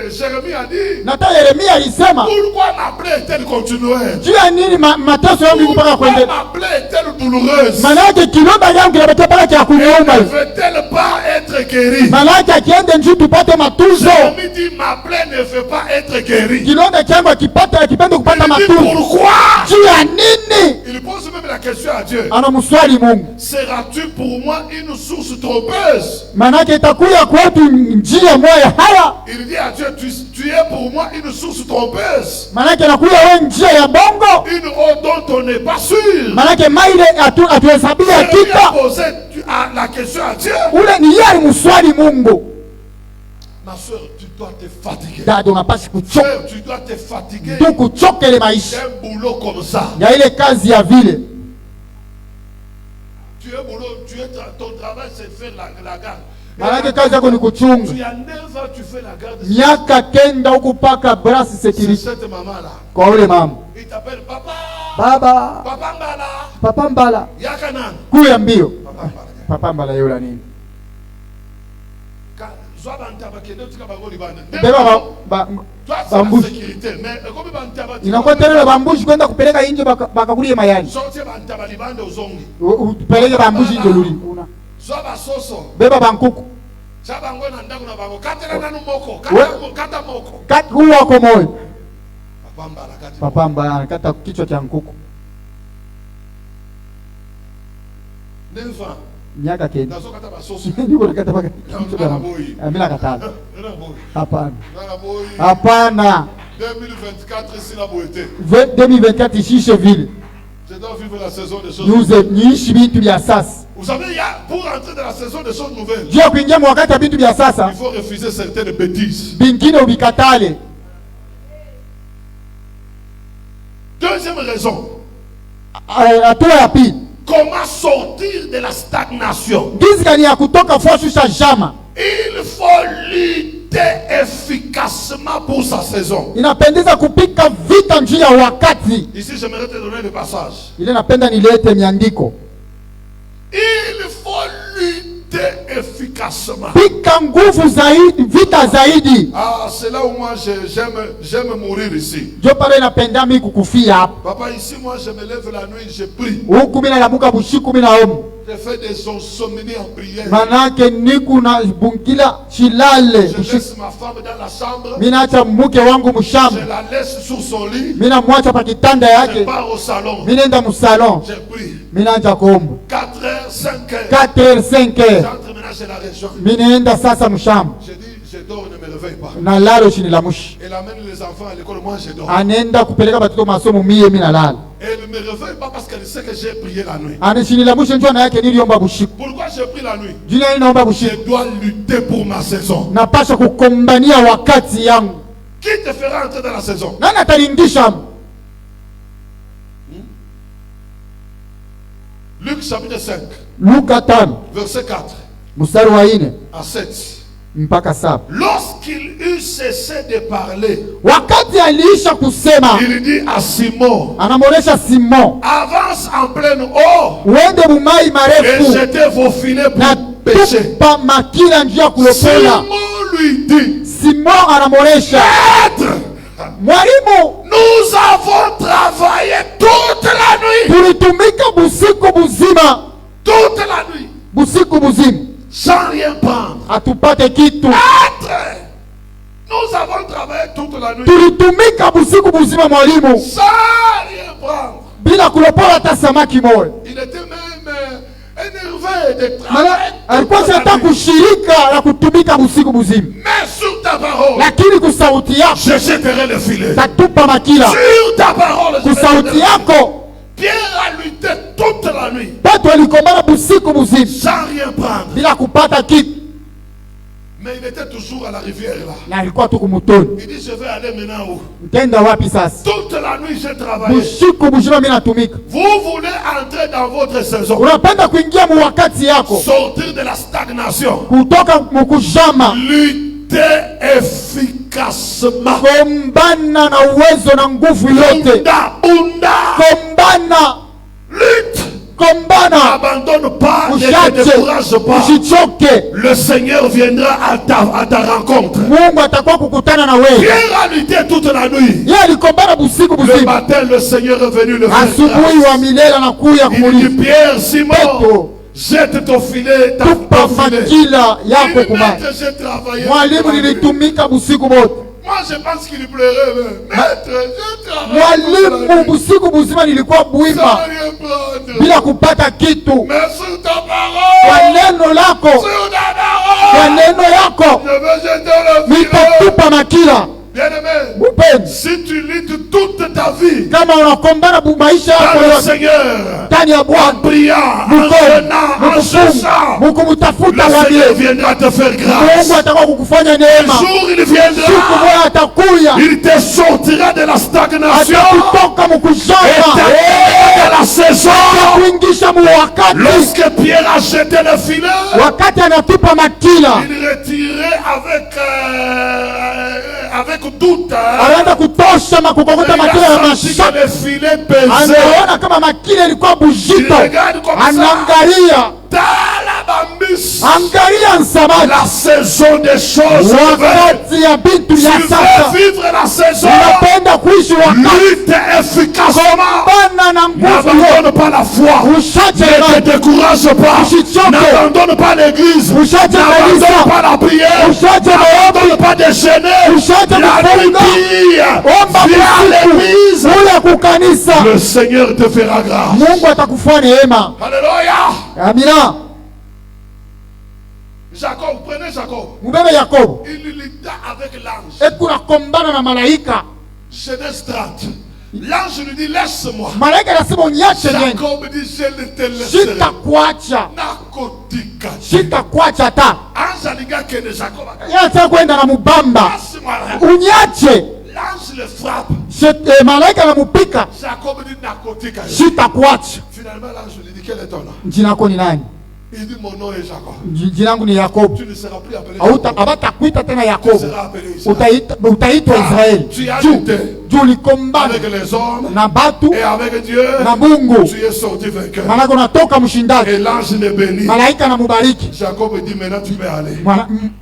Jérémie a dit, Na hata Yeremia alisema, pourquoi ma plaie est-elle continuelle? juu ya nini mateso yangu iko mpaka Pourquoi kuendelea? ma plaie est-elle douloureuse? Manake kilonda yangu kinabakia paka cha Ne kuniuma. veut-elle pas être guérie? Manake akiende njuu tupate matunzo. Jérémie dit, ma plaie ne veut pas être guérie. Kilonda changu akipende kupata Il dit, matunzo. pourquoi? Juu ya nini? Il pose même la question à Dieu. Anamswali Mungu. Seras-tu pour moi une source trompeuse? Manake itakuya kwetu njia moja haya. Il dit à Dieu, tu es pour moi une source trompeuse. Manake nakuya wewe njia ya bongo. Une eau dont on n'est pas sûr. Manake maile atuhesabia Jérémie a hakika. posé la question à Dieu. Ule ni yeye alimswali Mungu. Ma soeur, tu dois te fatiguer. Dada unapaswa kuchoka. Frère, tu dois te fatiguer. Tu kuchoka ile maisha. Un boulot comme ça. Ya ile kazi ya vile. Tu es boulot, ton travail c'est faire la garde. Manake kazi yako ni kuchunga. Tu as 9 ans, tu fais la garde. Miaka kenda huku paka brass C'est security. cette maman-là. Kwa ule mama. Il t'appelle papa. Baba. Papa Mbala. Papa Mbala. Yakanan. Kuya mbio. Papa Mbala. Papa Mbala yola nini? Beba bambushi. sécurité. Mais comme bantaba. Inakuwa tena bambushi kwenda kupeleka nje bakakulie mayani. Sortir bantaba libande uzongi. Upeleke bambushi nje luli. Zoba soso. Beba bankuku. Chaba ngwe na ndaku na bango. Katela nanu moko. Kata moko. Kati huwa kwa moyo. Papa Mbala kati. Papa Mbala kata kichwa cha nkuku. 9 ans. Miaka kenda. Nazo kata basoso. Niko nakata paka kichwa cha nkuku. Mimi nakatala. Hapana. Hapana. 2024 ici la beauté. 2024 ishishe vile. Je dois vivre la saison des choses. Niishi vitu vya sasa. Vous savez, pour entrer dans la saison des choses nouvelles, Jua kuingia wakati ya vitu vya sasa. il faut refuser certaines bêtises. Bingine ubikatale. Deuxième raison. Hatua ya pili. Comment sortir de la stagnation? Gizi gani ya kutoka fwashusha jama. Il faut lutter efficacement pour sa saison. Inapendeza kupika vita njia ya wakati. Ici, j'aimerais te donner le passage. Ile napenda nilete miandiko. Il faut lutter efficacement. Pika nguvu zaidi, vita zaidi. Ah, c'est là où moi j'aime mourir ici. Jo pale napenda mimi kukufia hapa. Papa, ici, moi, je me lève la nuit, je prie. Huku mimi naamka bushiku mimi naomba. Je fais des insomnies en prière. Manake niku na bunkila chilale. Je laisse ma femme dans la chambre. Mimi naacha mke wangu mshamba. Je la laisse sur son lit. Mimi namwacha pa kitanda Je yake. pars au salon. Mimi naenda msalon. Je prie. Mimi naanza kuomba. 4h, 5h. 4h, 5h. J'entre maintenant chez la région. Mimi naenda sasa mshamba. Je dis, je dors, ne me réveille pas. Na lalo chini la mushi. Elle amène les enfants à l'école, moi je dors. Anaenda kupeleka batoto masomo mie mimi nalala. Elle ne me réveille pas parce qu'elle sait que j'ai prié la nuit. Ana chini la mushi njoo na yake niliomba bushiku. Pourquoi j'ai prié la nuit? Jina hili naomba Je bushiku. dois lutter pour ma saison. Napasha kukombania wakati yangu. Qui te fera entrer dans la saison? Nani atalingisha? Luc chapitre 5, Luka 5 verset 4 mstari wa 4 à 7. mpaka 7. Lorsqu'il eut cessé de parler, wakati aliisha kusema, il dit à Simon, anamonesha Simon, avance en pleine eau uende mumai et marefu jetez vos filets na pour pêcher. tupa makila njia kulokola. Simon lui dit, Simon anamonesha, Maître, mwalimu, nous avons travaillé toute la nuit, tulitumika busiku buzima, toute la nuit, busiku buzima, sans rien prendre. atupate kitu. Maître, nous avons travaillé toute la nuit, Tulitumika busiku buzima mwalimu, sans rien prendre. bila kulopola hata samaki moja. Il était même énervé de Maana travailler alikuwa toute la anataka nuit. kushirika na kutumika busiku buzima, Mais sur ta parole, lakini kusauti yako je jetterai le filet. tatupa makila. Sur ta parole, je Kusauti jetterai le filet. yako Pierre a lutté toute la nuit, Petro alikombana busiku buzima sans rien prendre. bila kupata kitu, Mais il était toujours à la rivière là. na alikuwa tu kumutoni. Il dit, je vais aller maintenant où? Mtenda wapi sasa? Toute la nuit, j'ai travaillé. Busiku buzima mimi natumika. Vous voulez entrer dans votre saison, Unapenda kuingia mu wakati yako, sortir de la stagnation, kutoka mukujama, lutter efficacement. kombana na uwezo na nguvu yote, Bunda, kombana, lutte. kombana, N'abandonne pas, ne te ushache, décourage pas. usichoke. Le Seigneur viendra à ta rencontre. Mungu atakuwa kukutana na wewe. Pierre a lutté toute la nuit. Yeye alikombana busiku Le buzima, matin, le Seigneur est venu le faire asubuhi wa grâce. milele anakuya Il dit, kumuliza, Pierre, Simon, Petro, jette ton filet, tupa ton filet. makila Il yako dit, kumai. Maître, j'ai travaillé. Mwalimu, nilitumika busiku bote. Moi, je pense qu'il pleurait. Mais, Maître, j'ai travaillé. toute la Mwalimu, nuit, busiku buzima nilikuwa sans bwima rien prendre. bila kupata kitu. Mais sur ta Kwa parole, neno lako, sur ta kwa parole, neno yako je vais jeter le filet. nitatupa makila. Bien-aimé, Mpenzi, si tu luttes toute ta vie kama unakombana maisha yako dans le yote Seigneur, ndani ya en Bwana, priant, en jeûnant, en cherchant, mukumutafuta le wabie, Seigneur viendra te faire grâce. Mungu atakuwa kukufanya Un neema. jour, il Siku viendra, moja atakuya, il te sortira de la stagnation atakutoka et mukujama, t'amènera de la saison. kuingisha mu wakati. Lorsque Pierre a jeté le filet, Wakati anatupa makila, il retirait avec doute. anaanza kutosha makukokota Il makila ya a senti que mashaka. le filet pesait. Anaona kama makila ilikuwa bujito, Il regarde comme ça. anaangalia, Tala bambis. angalia nsamaki, La saison des choses nouvelles. wakati ya bintu Tu ya sasa. veux vivre la saison. Unapenda kuishi wakati, Lutte efficacement. bana na nguvu yote, N'abandonne pas la foi. ushache Ne imani, te décourage pas. Usichoke. N'abandonne pas l'église. Usiache N'abandonne kanisa. pas la prière. Usiache N'abandonne maombi. pas de jeûner. Usiache La kufunga. nuit, Omba viens à l'église. usiku, ule kukanisa, Le Seigneur te fera grâce. Mungu atakufanya neema. Alléluia. Amina. Jacob, prenez Jacob. Mubebe Yakobo, Il lutta avec l'ange. ekuna kombana na malaika. Genèse 30. L'ange lui dit, laisse-moi. Malaika anasema unyache nene, Jacob dit, je ne te laisserai. sitakuacha, Nakotika. sitakuacha ta. Ange aliga kende Jacob. Yeye anataka kwenda na mubamba, Laisse-moi. unyache. L'ange le frappe. Malaika anamupika, Jacob dit, nakotika. sitakuacha. Finalement, l'ange lui dit, quel est ton nom? Jina lako ni nani? Il dit, mon nom est Jacob. Jina langu ni Yakobo. Tu ne seras plus appelé Jacob. Abatakuita tena Tu Yakobo, seras appelé Israël. utaitwa Israeli. Tu as lutté Juu ulikombana avec les hommes na batu et avec Dieu. na Mungu, Tu es sorti vainqueur. maana unatoka mshindaji. Et l'ange le bénit. Malaika anamubariki. Jacob dit, maintenant tu peux aller.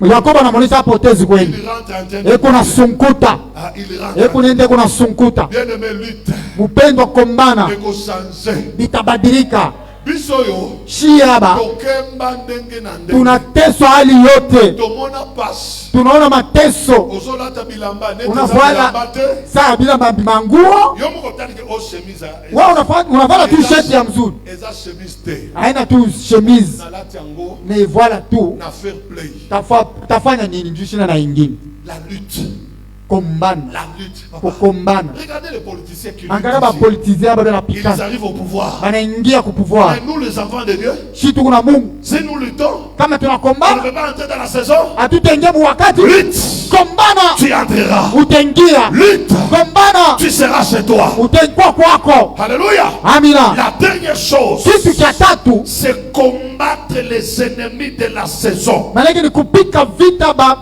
Yakobo anamuuliza hapo utezi kwenda, Il rentre en train de... eko na sunkuta, Ah, il rentre. eko nende eko na sunkuta. Bien-aimé, lutte. Mupendwa, kombana Il faut changer. bitabadilika. Bisoyo. Shiaba Tokemba ndenge na ndenge. tunateswa hali yote, Tomona passe. tunaona mateso. Ozolata bilamba. Neti za Unavala bilamba te. saa bila manguo, Yo moko tali ke o chemise. wao unavala tu sheti ya mzuri, Eza chemise te. haina tu chemise Na lati yango. mais voilà tu Na fair play. tafanya nini? Njoo shina na ingine La lutte. kombana. La lutte. Kukombana. Regardez les politiciens qui Angalia ba politiciens ba na ils pikana. arrivent au pouvoir. Banaingia ku pouvoir. Mais nous les enfants de Dieu, Si tukuna Mungu, si nous luttons, kama on ne tunakombana, peut pas entrer dans la saison. atutenge mu wakati. Lutte, Kombana, tu entreras. utengia. Lutte, Kombana, tu seras chez toi. utengwa kwako. Alléluia. Amina. La dernière chose, Kitu cha tatu, c'est combattre les ennemis de la saison. maana ni kupika vita ba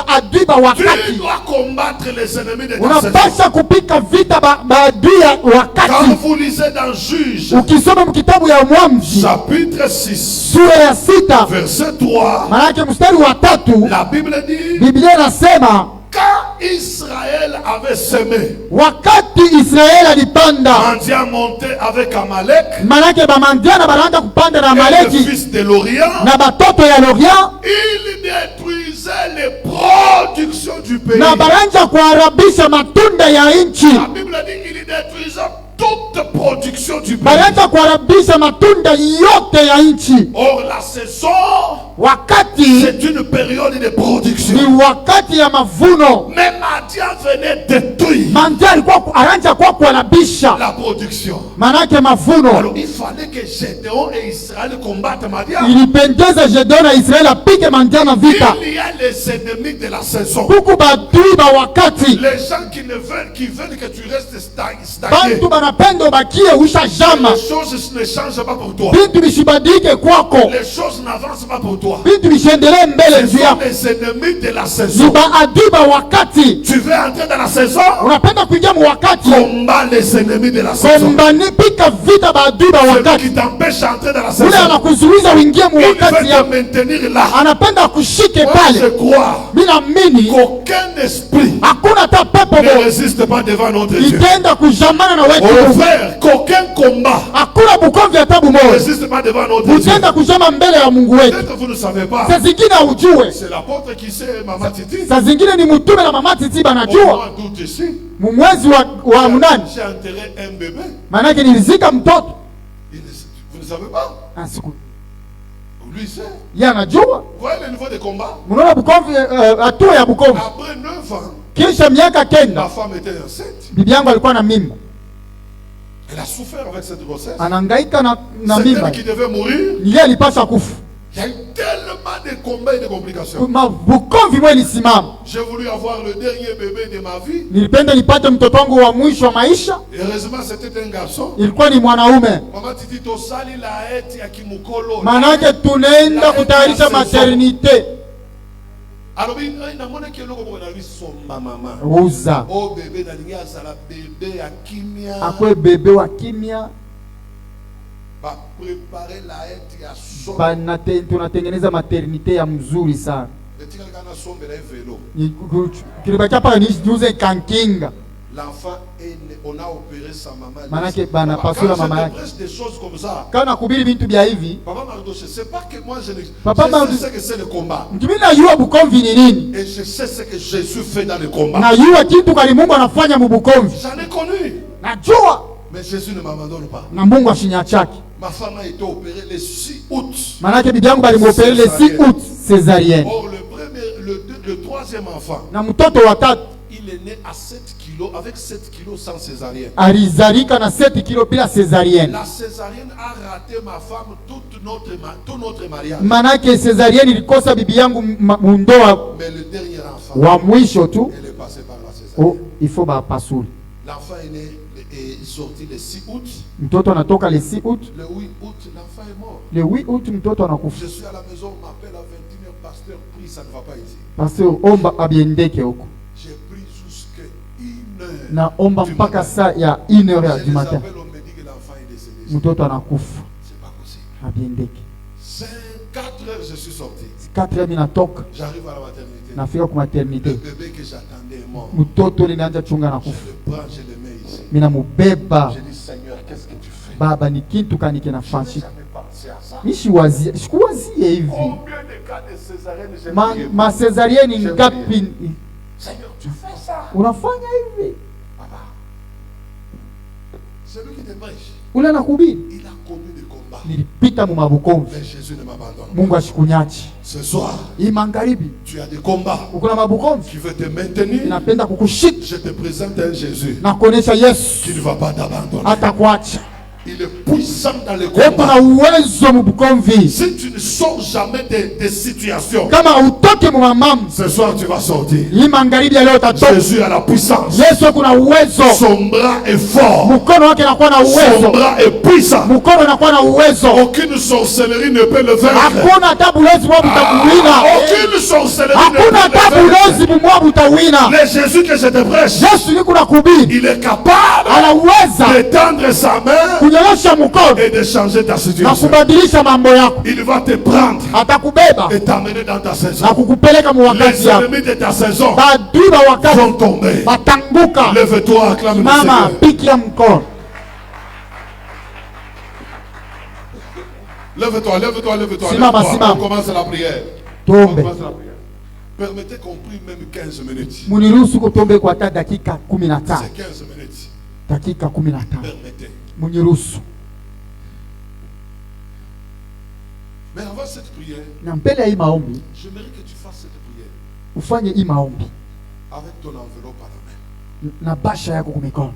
adui ba Tu wakati. dois combattre les ennemis de ta Unapaswa saison. kupika vita ba adui ya Quand wakati. vous lisez dans Juge, Ukisoma mkitabu ya Mwanzo chapitre 6, sura ya 6 verset 3, maana mstari wa 3, la Bible dit, Biblia inasema quand Israël avait semé, wakati Israeli alipanda, Mandia montait avec Amalek, maana bamandiana banaanza kupanda na et le Amaleki fils de l'Orient, na batoto ya Lorient, il détruisait les productions du pays. na banaanza kuharabisha matunda ya nchi, La Bible dit qu'il détruisait toute production du pays. banaanza kuharabisha matunda yote ya nchi. Or, la saison, Wakati c'est une période de production. ni wakati ya mavuno. Mais Mandia venait détruire Mandia alikuwa anaanza kwa kuharabisha la production. manake mavuno. Alors, il fallait que Gédéon et Israël combattent Mandia. Ilipendeza Gedeon na Israeli apige Mandia na vita. Il y a les ennemis de la saison. Huku badui ba wakati, Les gens qui veulent que tu restes stagné. bantu banapenda ubakie usha jama, Les choses ne changent pas pour toi. bintu bishibadilike kwako, Les choses n'avancent pas pour toi. bintu bishendelee mbele Ce juu sont yako. les ennemis de la Ni saison. baadui ba wakati. Tu veux entrer dans la saison? Unapenda kuingia mu wakati, Combat les ennemis de la saison. kombani, pika vita baadui ba Celui wakati. qui t'empêche d'entrer dans la Ule saison, anakuzuiza uingie mu il wakati veut te yako, maintenir là. anapenda kushike Moi, je pale. crois Mina mini qu'aucun esprit hakuna hata pepo ne moja résiste pas devant notre Dieu. itaenda kujamana na Au wetu. frère, qu'aucun combat Hakuna bukomvi hata ne bumoja résiste pas devant notre Dieu. utaenda kujama mbele ya Mungu wetu. Peut-être que vous ne savez pas. Saa zingine ujue, C'est l'apôtre qui sait, Maman Titi. saa zingine ni mtume na mama Titi Au banajua. mois d'août ici, Mwezi wa munani, j'ai enterré un bébé. maanake nilizika mtoto. Vous ne savez pas? Siku Lui sait. yeye anajua. Vous voyez le niveau de combat? Mnaona bukomvi, hatua ya bukomvi. Après 9 ans, Kisha miaka ma kenda, femme était enceinte. bibi yangu alikuwa na mimba, Elle a souffert avec cette grossesse. anahangaika na C'est mimba, elle qui devait mourir. yeye alipaswa kufa. Il y a eu tellement de combats et de complications. Bukomvi mwe lisimama. J'ai voulu avoir le dernier bébé de ma vie. Nilipenda nipate mtoto wangu wa mwisho wa maisha, Heureusement, c'était un garçon. ilikuwa ni mwanaume. Maman Titi tosali la eti ya kimukolo. Maanake tunaenda kutayarisha maternite. Alors, il a monnaie qui est là comme on a vu son maman. Uza Oh bébé, d'aligner à la bébé à kimia. akwe bebe wa kimya, Va préparer la eti à son. tunatengeneza maternite ya mzuri sana. Le tigre kana sombe la vélo. Kilibakia paka niuze kankinga, L'enfant est né, on a opéré sa maman. maanake bana pasula mama Quand yake. je te prêche des choses comme ça, Kana kubiri bintu bya hivi, Papa Mardoché, c'est pas que moi je ne Papa je sais ce que c'est le combat. mimi najua bukomvi ni nini, Et je sais ce que Jésus fait dans le combat. najua kitu kali Mungu anafanya mu bukomvi, J'en ai connu. najua Mais Jésus ne m'abandonne pas. na Mungu ashinya chake. Ma femme a été opérée le 6 août. Maanake bibi yangu balimopere le 6 août césarienne, Or, le troisième enfant, na mtoto wa tatu il est né à 7 kilos, avec 7 kilos sans césarienne. alizalika na 7 kilo bila césarienne. La césarienne a raté ma femme tout notre mariage. Manake césarienne ilikosa bibi yangu mundoa Mais le dernier enfant, wa mwisho tu. elle est passée par la césarienne. Oh, il faut bapasuli. L'enfant est né et sorti le 6 août. Mtoto anatoka le 6 août, Le 8 août, l'enfant est mort. le 8 août mtoto anakufa. Je suis à la maison, on m'appelle à 21h, pasteur, prie, ça ne va pas ici. Pastor, omba abiendeke huko. J'ai pris jusqu'à 1 heure. Na omba du mpaka matin. saa ya 1h Je du les matin. appelle, on me dit que l'enfant est décédé. Mtoto anakufa. C'est pas possible. Abiendeke. 4 heures, je suis sorti. 4h minatoka, J'arrive à la maternité. nafika kwa Le maternité. bébé que j'attendais est mort. Mtoto nilianza chunga Je nakufa. le prends, je le mets ici. Mina mubeba. Je dis, Seigneur, qu'est-ce que tu fais? Baba, ni kintu kani Je n'ai kinafanyika. jamais pensé à ça. Sikuwazie hivi. Combien de cas de césarienne j'ai prié? Ma césarienne J'ai ngapi Seigneur, tu fais ça? unafanya hivi? Papa, celui qui te prêche, Ule anahubiri il a connu des combats. nilipita mu mabukombe. Mais Jésus ne m'abandonne pas. Mungu asikunyachi. Ce soir, Hii magharibi tu as des combats uko na mabukombe qui veut te maintenir. napenda kukushika. Je te présente un Jésus Na kuonesha Yesu qui ne va pas t'abandonner. atakuacha. Il est puissant dans les Kuna combats. uwezo mu bukomvi. Si tu ne sors jamais des situations, Kama utoke mu mamamu, ce soir tu vas sortir. hii magharibi ya leo utatoka. Jésus a la puissance. Yesu kuna uwezo. Son bras est fort. Mkono wake unakuwa na Son uwezo. bras est puissant. Mkono unakuwa na uwezo. Aucune sorcellerie ne peut le vaincre. Hakuna hata bulozi mwa butakuwina. Aucune sorcellerie ne Hakuna peut hata le vaincre. bulozi mwa butawina. Le Jésus que je te prêche, Yesu ni kuna kuhubiri. il est capable Anaweza d'étendre sa main kunyorosha mkono et de changer ta na situation. kubadilisha mambo yako. Il va te prendre Atakubeba et t'emmener dans ta saison. na kukupeleka mu wakati Les yako. ennemis de ta saison Badui ba wakati vont tomber. batanguka. Lève-toi, acclame le Mama Seigneur. pikia mkono. Lève-toi, lève-toi, lève-toi. Simama, Lève-toi. simama. On commence la prière. On Tombe. commence la prière. Permettez qu'on prie même 15 minutes. Muniruhusu kutombe kwa hata dakika 15. C'est 15 minutes. Dakika 15. Permettez. Muniruhusu. Mais avant cette prière, Na mbele ya hii maombi, j'aimerais que tu fasses cette prière ufanye hii maombi avec ton enveloppe à la main. na basha yako kwa mikono.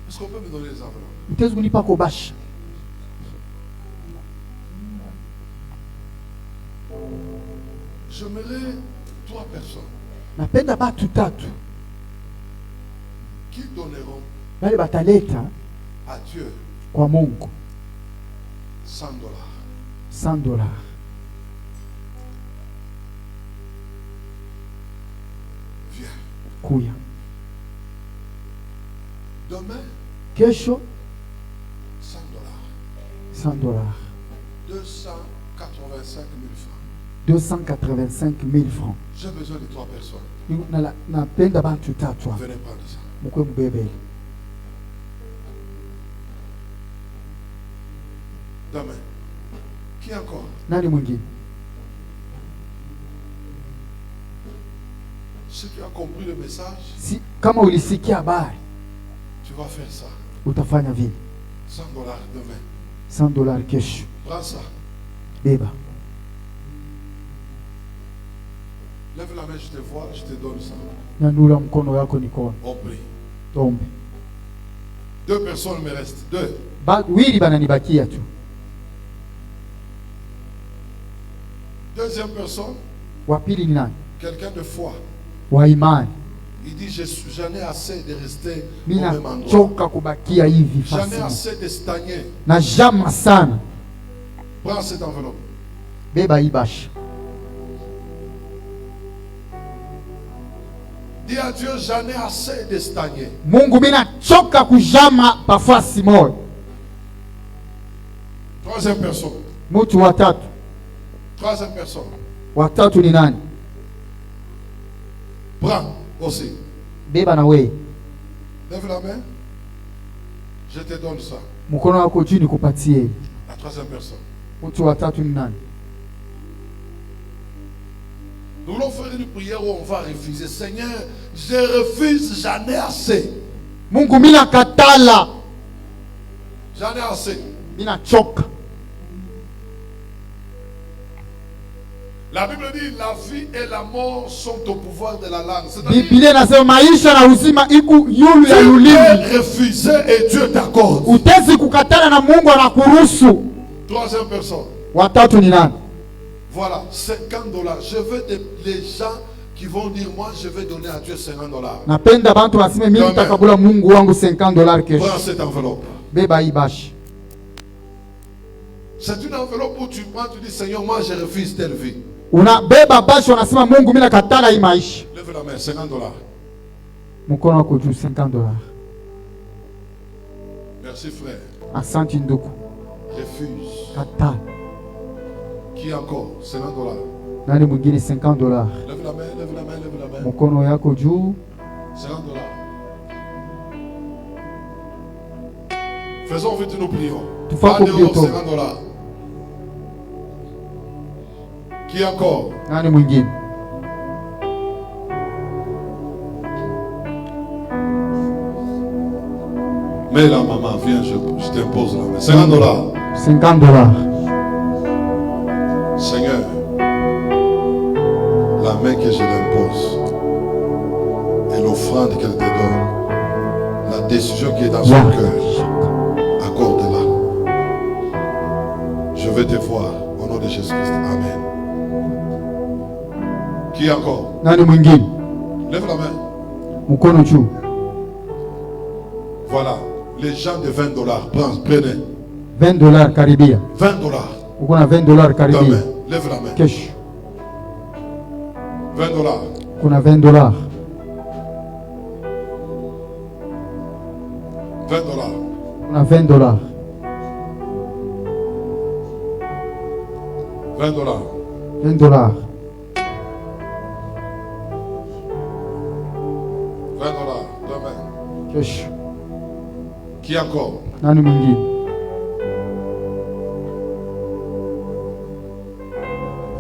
Est-ce qu'on peut me donner les enveloppes? Utaweza kunipa kwa basha. J'aimerais 3 personnes Napenda batu tatu qui donneront bale bataleta à Dieu kwa Mungu $100. $100. Viens. Kuya. Demain, Kesho $100. $100. 285 000 francs. 285 000 francs. J'ai besoin de 3 personnes. Napenda batu tatu hapa. Venez prendre ça. Mkwe mbebe. Demain. Qui encore? Nani mwingine? Si tu as compris le message, Si kama ulisikia habari, tu vas faire ça. utafanya vile. $100 demain. $100 kesho. Prends ça. Beba. Lève la main, je te vois, je te donne ça. Nyanyua mkono yako nikoone. On prie. Tombe. 2 personnes me restent. 2. Wili bananibakia tu. Deuxième personne, Wa pili ni nani? quelqu'un de foi. Wa imani. Il dit, j'en ai assez de rester au Mina même endroit. choka kubakia hivi J'en ai fasi. assez de stagner. Na jama sana. Prends cette enveloppe. Beba hii basha. Dis à Dieu, j'en ai assez de stagner. Mungu mina choka kujama pafasi moja. Troisième personne. Mtu watatu. Troisième personne. Watatu ni nani? Prends aussi. Beba na wewe. Lève la main. Je te donne ça. Mkono wako juu nikupatie. La troisième personne. Mtu watatu ni nani? Nous voulons faire une prière où on va refuser. Seigneur, je refuse, j'en ai assez. Mungu mina katala. J'en ai assez. Mina choka. La Bible dit, la vie et la mort sont au pouvoir de la langue. C'est-à-dire, Biblia inasema maisha na uzima iku yulu ya tu ulimi. peux refuser et Dieu t'accorde. Utezi kukatana na Mungu anakuruhusu. Troisième personne. Watatu ni nani? Voilà, $50. Je veux les gens qui vont dire, moi je vais donner à Dieu $50. Napenda bantu basime mimi nitakabula Mungu wangu $50 kesho. Prends cette enveloppe. Beba hii bashi. C'est une enveloppe où tu prends, tu dis, Seigneur, moi je refuse telle vie. Unabeba bashi unasema Mungu mimi nakatala hii maisha. Lève la main, $50. Mkono wako juu $50. Merci frère. Asante ndugu. Refuse. Katala. Qui encore? $50. Nani mwingine $50? Lève la main, lève la main, lève la main. Mkono yako juu. $50. Faisons vite, nous prions. Tu fais Pas combien de temps? $50. Qui encore? Nani mwingine? Mais là, maman, viens, je t'impose la main. $50. $50. Seigneur, la main que je l'impose et l'offrande qu'elle te donne, la décision qui est dans son cœur, accorde-la. Je veux te voir au nom de Jésus-Christ. Amen. Qui encore? Nani mwingine? Lève la main. Mkono juu. Voilà, les gens de $20, prenez. $20 karibia. $20. Uko na $20 karibia. Demain, lève la main. Kesho. $20. Kuna $20. $20. Kuna $20. $20. $20. Demain. Kesho. Qui encore? Nani mwingine?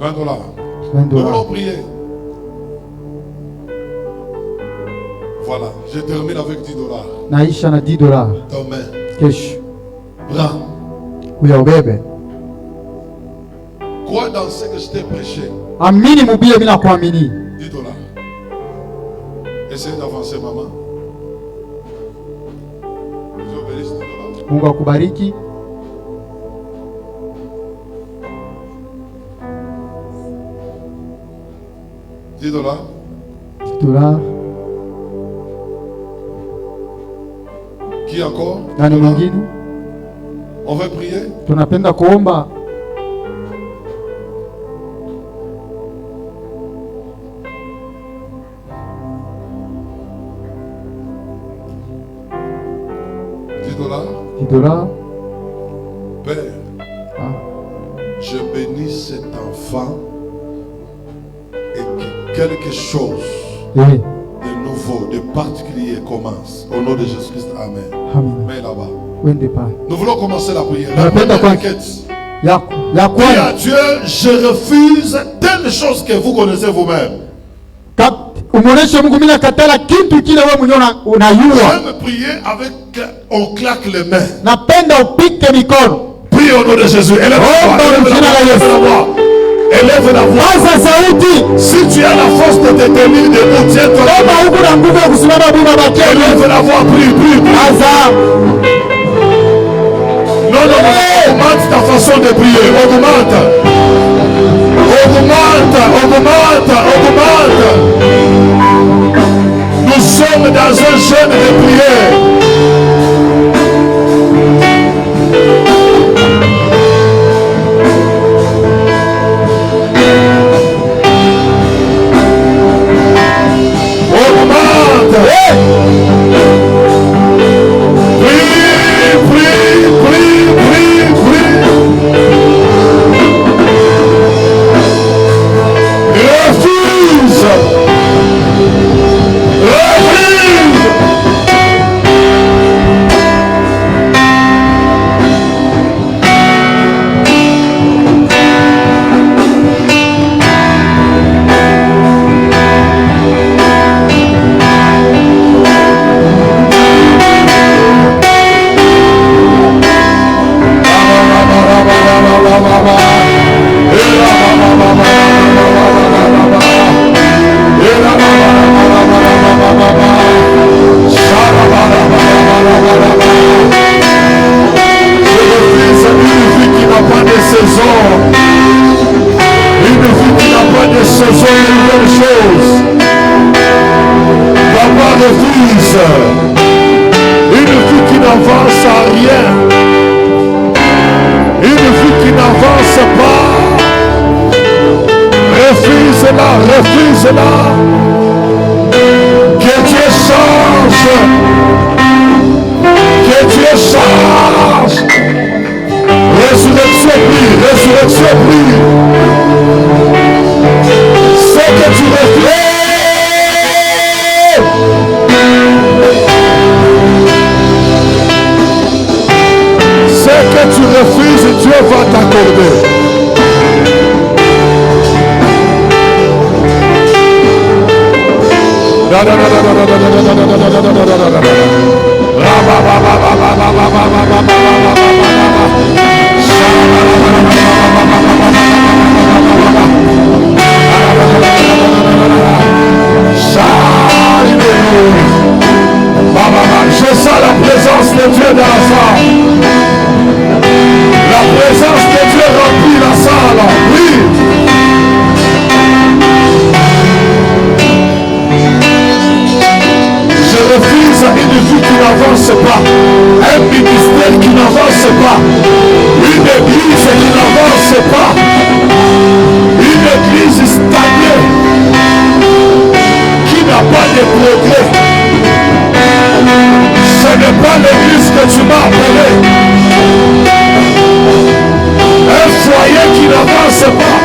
$20. $20. Nous voulons prier. Voilà, je termine avec $10. Naisha na $10. Demain. Kesho. Prends. Uyaubebe. Crois dans ce que je t'ai prêché. Amini mubile bila kuamini. $10. Essayez d'avancer, maman. Je bénisse $10. Mungu akubariki. $10. $10. Qui encore? Nani mwingine? On va prier. Tunapenda kuomba. $10. Père, je bénis cet enfant et que quelque chose de nouveau, de particulier commence. Au nom de Jésus-Christ, Amen. Amen. Mais là-bas. Nous voulons commencer la prière. La première requête. Dis à Dieu, je refuse telle chose que vous connaissez vous-même. Umuoneshe Mungu mimi nakatala kitu kile wewe mwenyewe unayua. J'aime prier avec on claque les mains. Napenda upike mikono. Prie au nom de Jésus. Élève la voix. Élève la voix. Paza sauti. Si tu as la force de te tenir debout, tiens-toi. Kama huko na nguvu ya kusimama bila bakeni. Élève la voix, prie. Paza. Non, augmente ta façon de prier. Augmente. Nous sommes dans un jeûne de prière. une vie qui n'avance pas, un ministère qui n'avance pas, une église qui n'avance pas, une église stagnée, qui n'a pas de progrès. Ce n'est pas l'église que tu m'as appelé. Un foyer qui n'avance pas.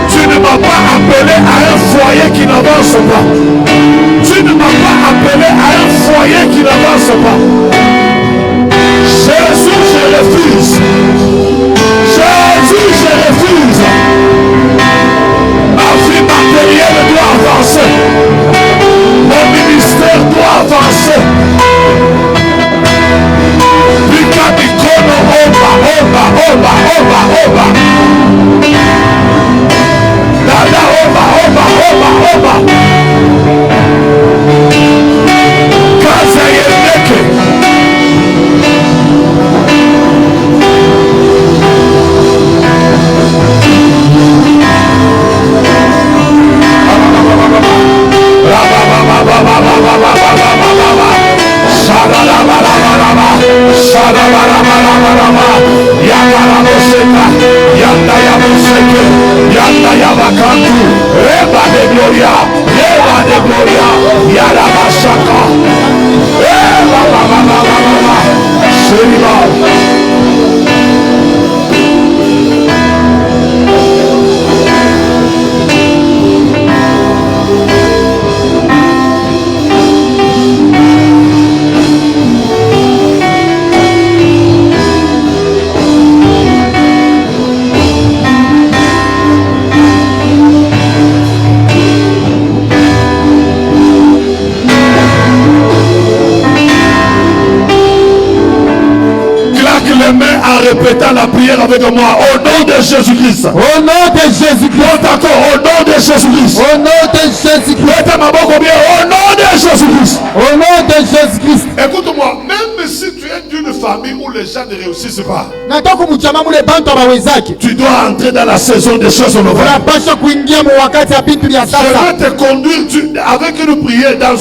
Tu ne m'as pas appelé à un foyer qui n'avance pas. Tu ne m'as pas appelé à un foyer qui n'avance pas. Jésus, je refuse. Jésus, je refuse. Ma vie matérielle doit avancer. Mon ministère doit avancer. Bikabikono oba, oba, oba, oba, oba. Dada oba, oba, oba, oba. Kaza yendeke. Répétant la prière avec moi au nom de Jésus-Christ. Au nom de Jésus-Christ. Encore au nom de Jésus-Christ. Au nom de Jésus-Christ. Au nom de Jésus-Christ. Au nom de Jésus-Christ. Écoute-moi, même si tu es d'une famille où les gens ne réussissent pas, tu dois entrer dans la saison des choses nouvelles. Je vais te conduire avec une prière dans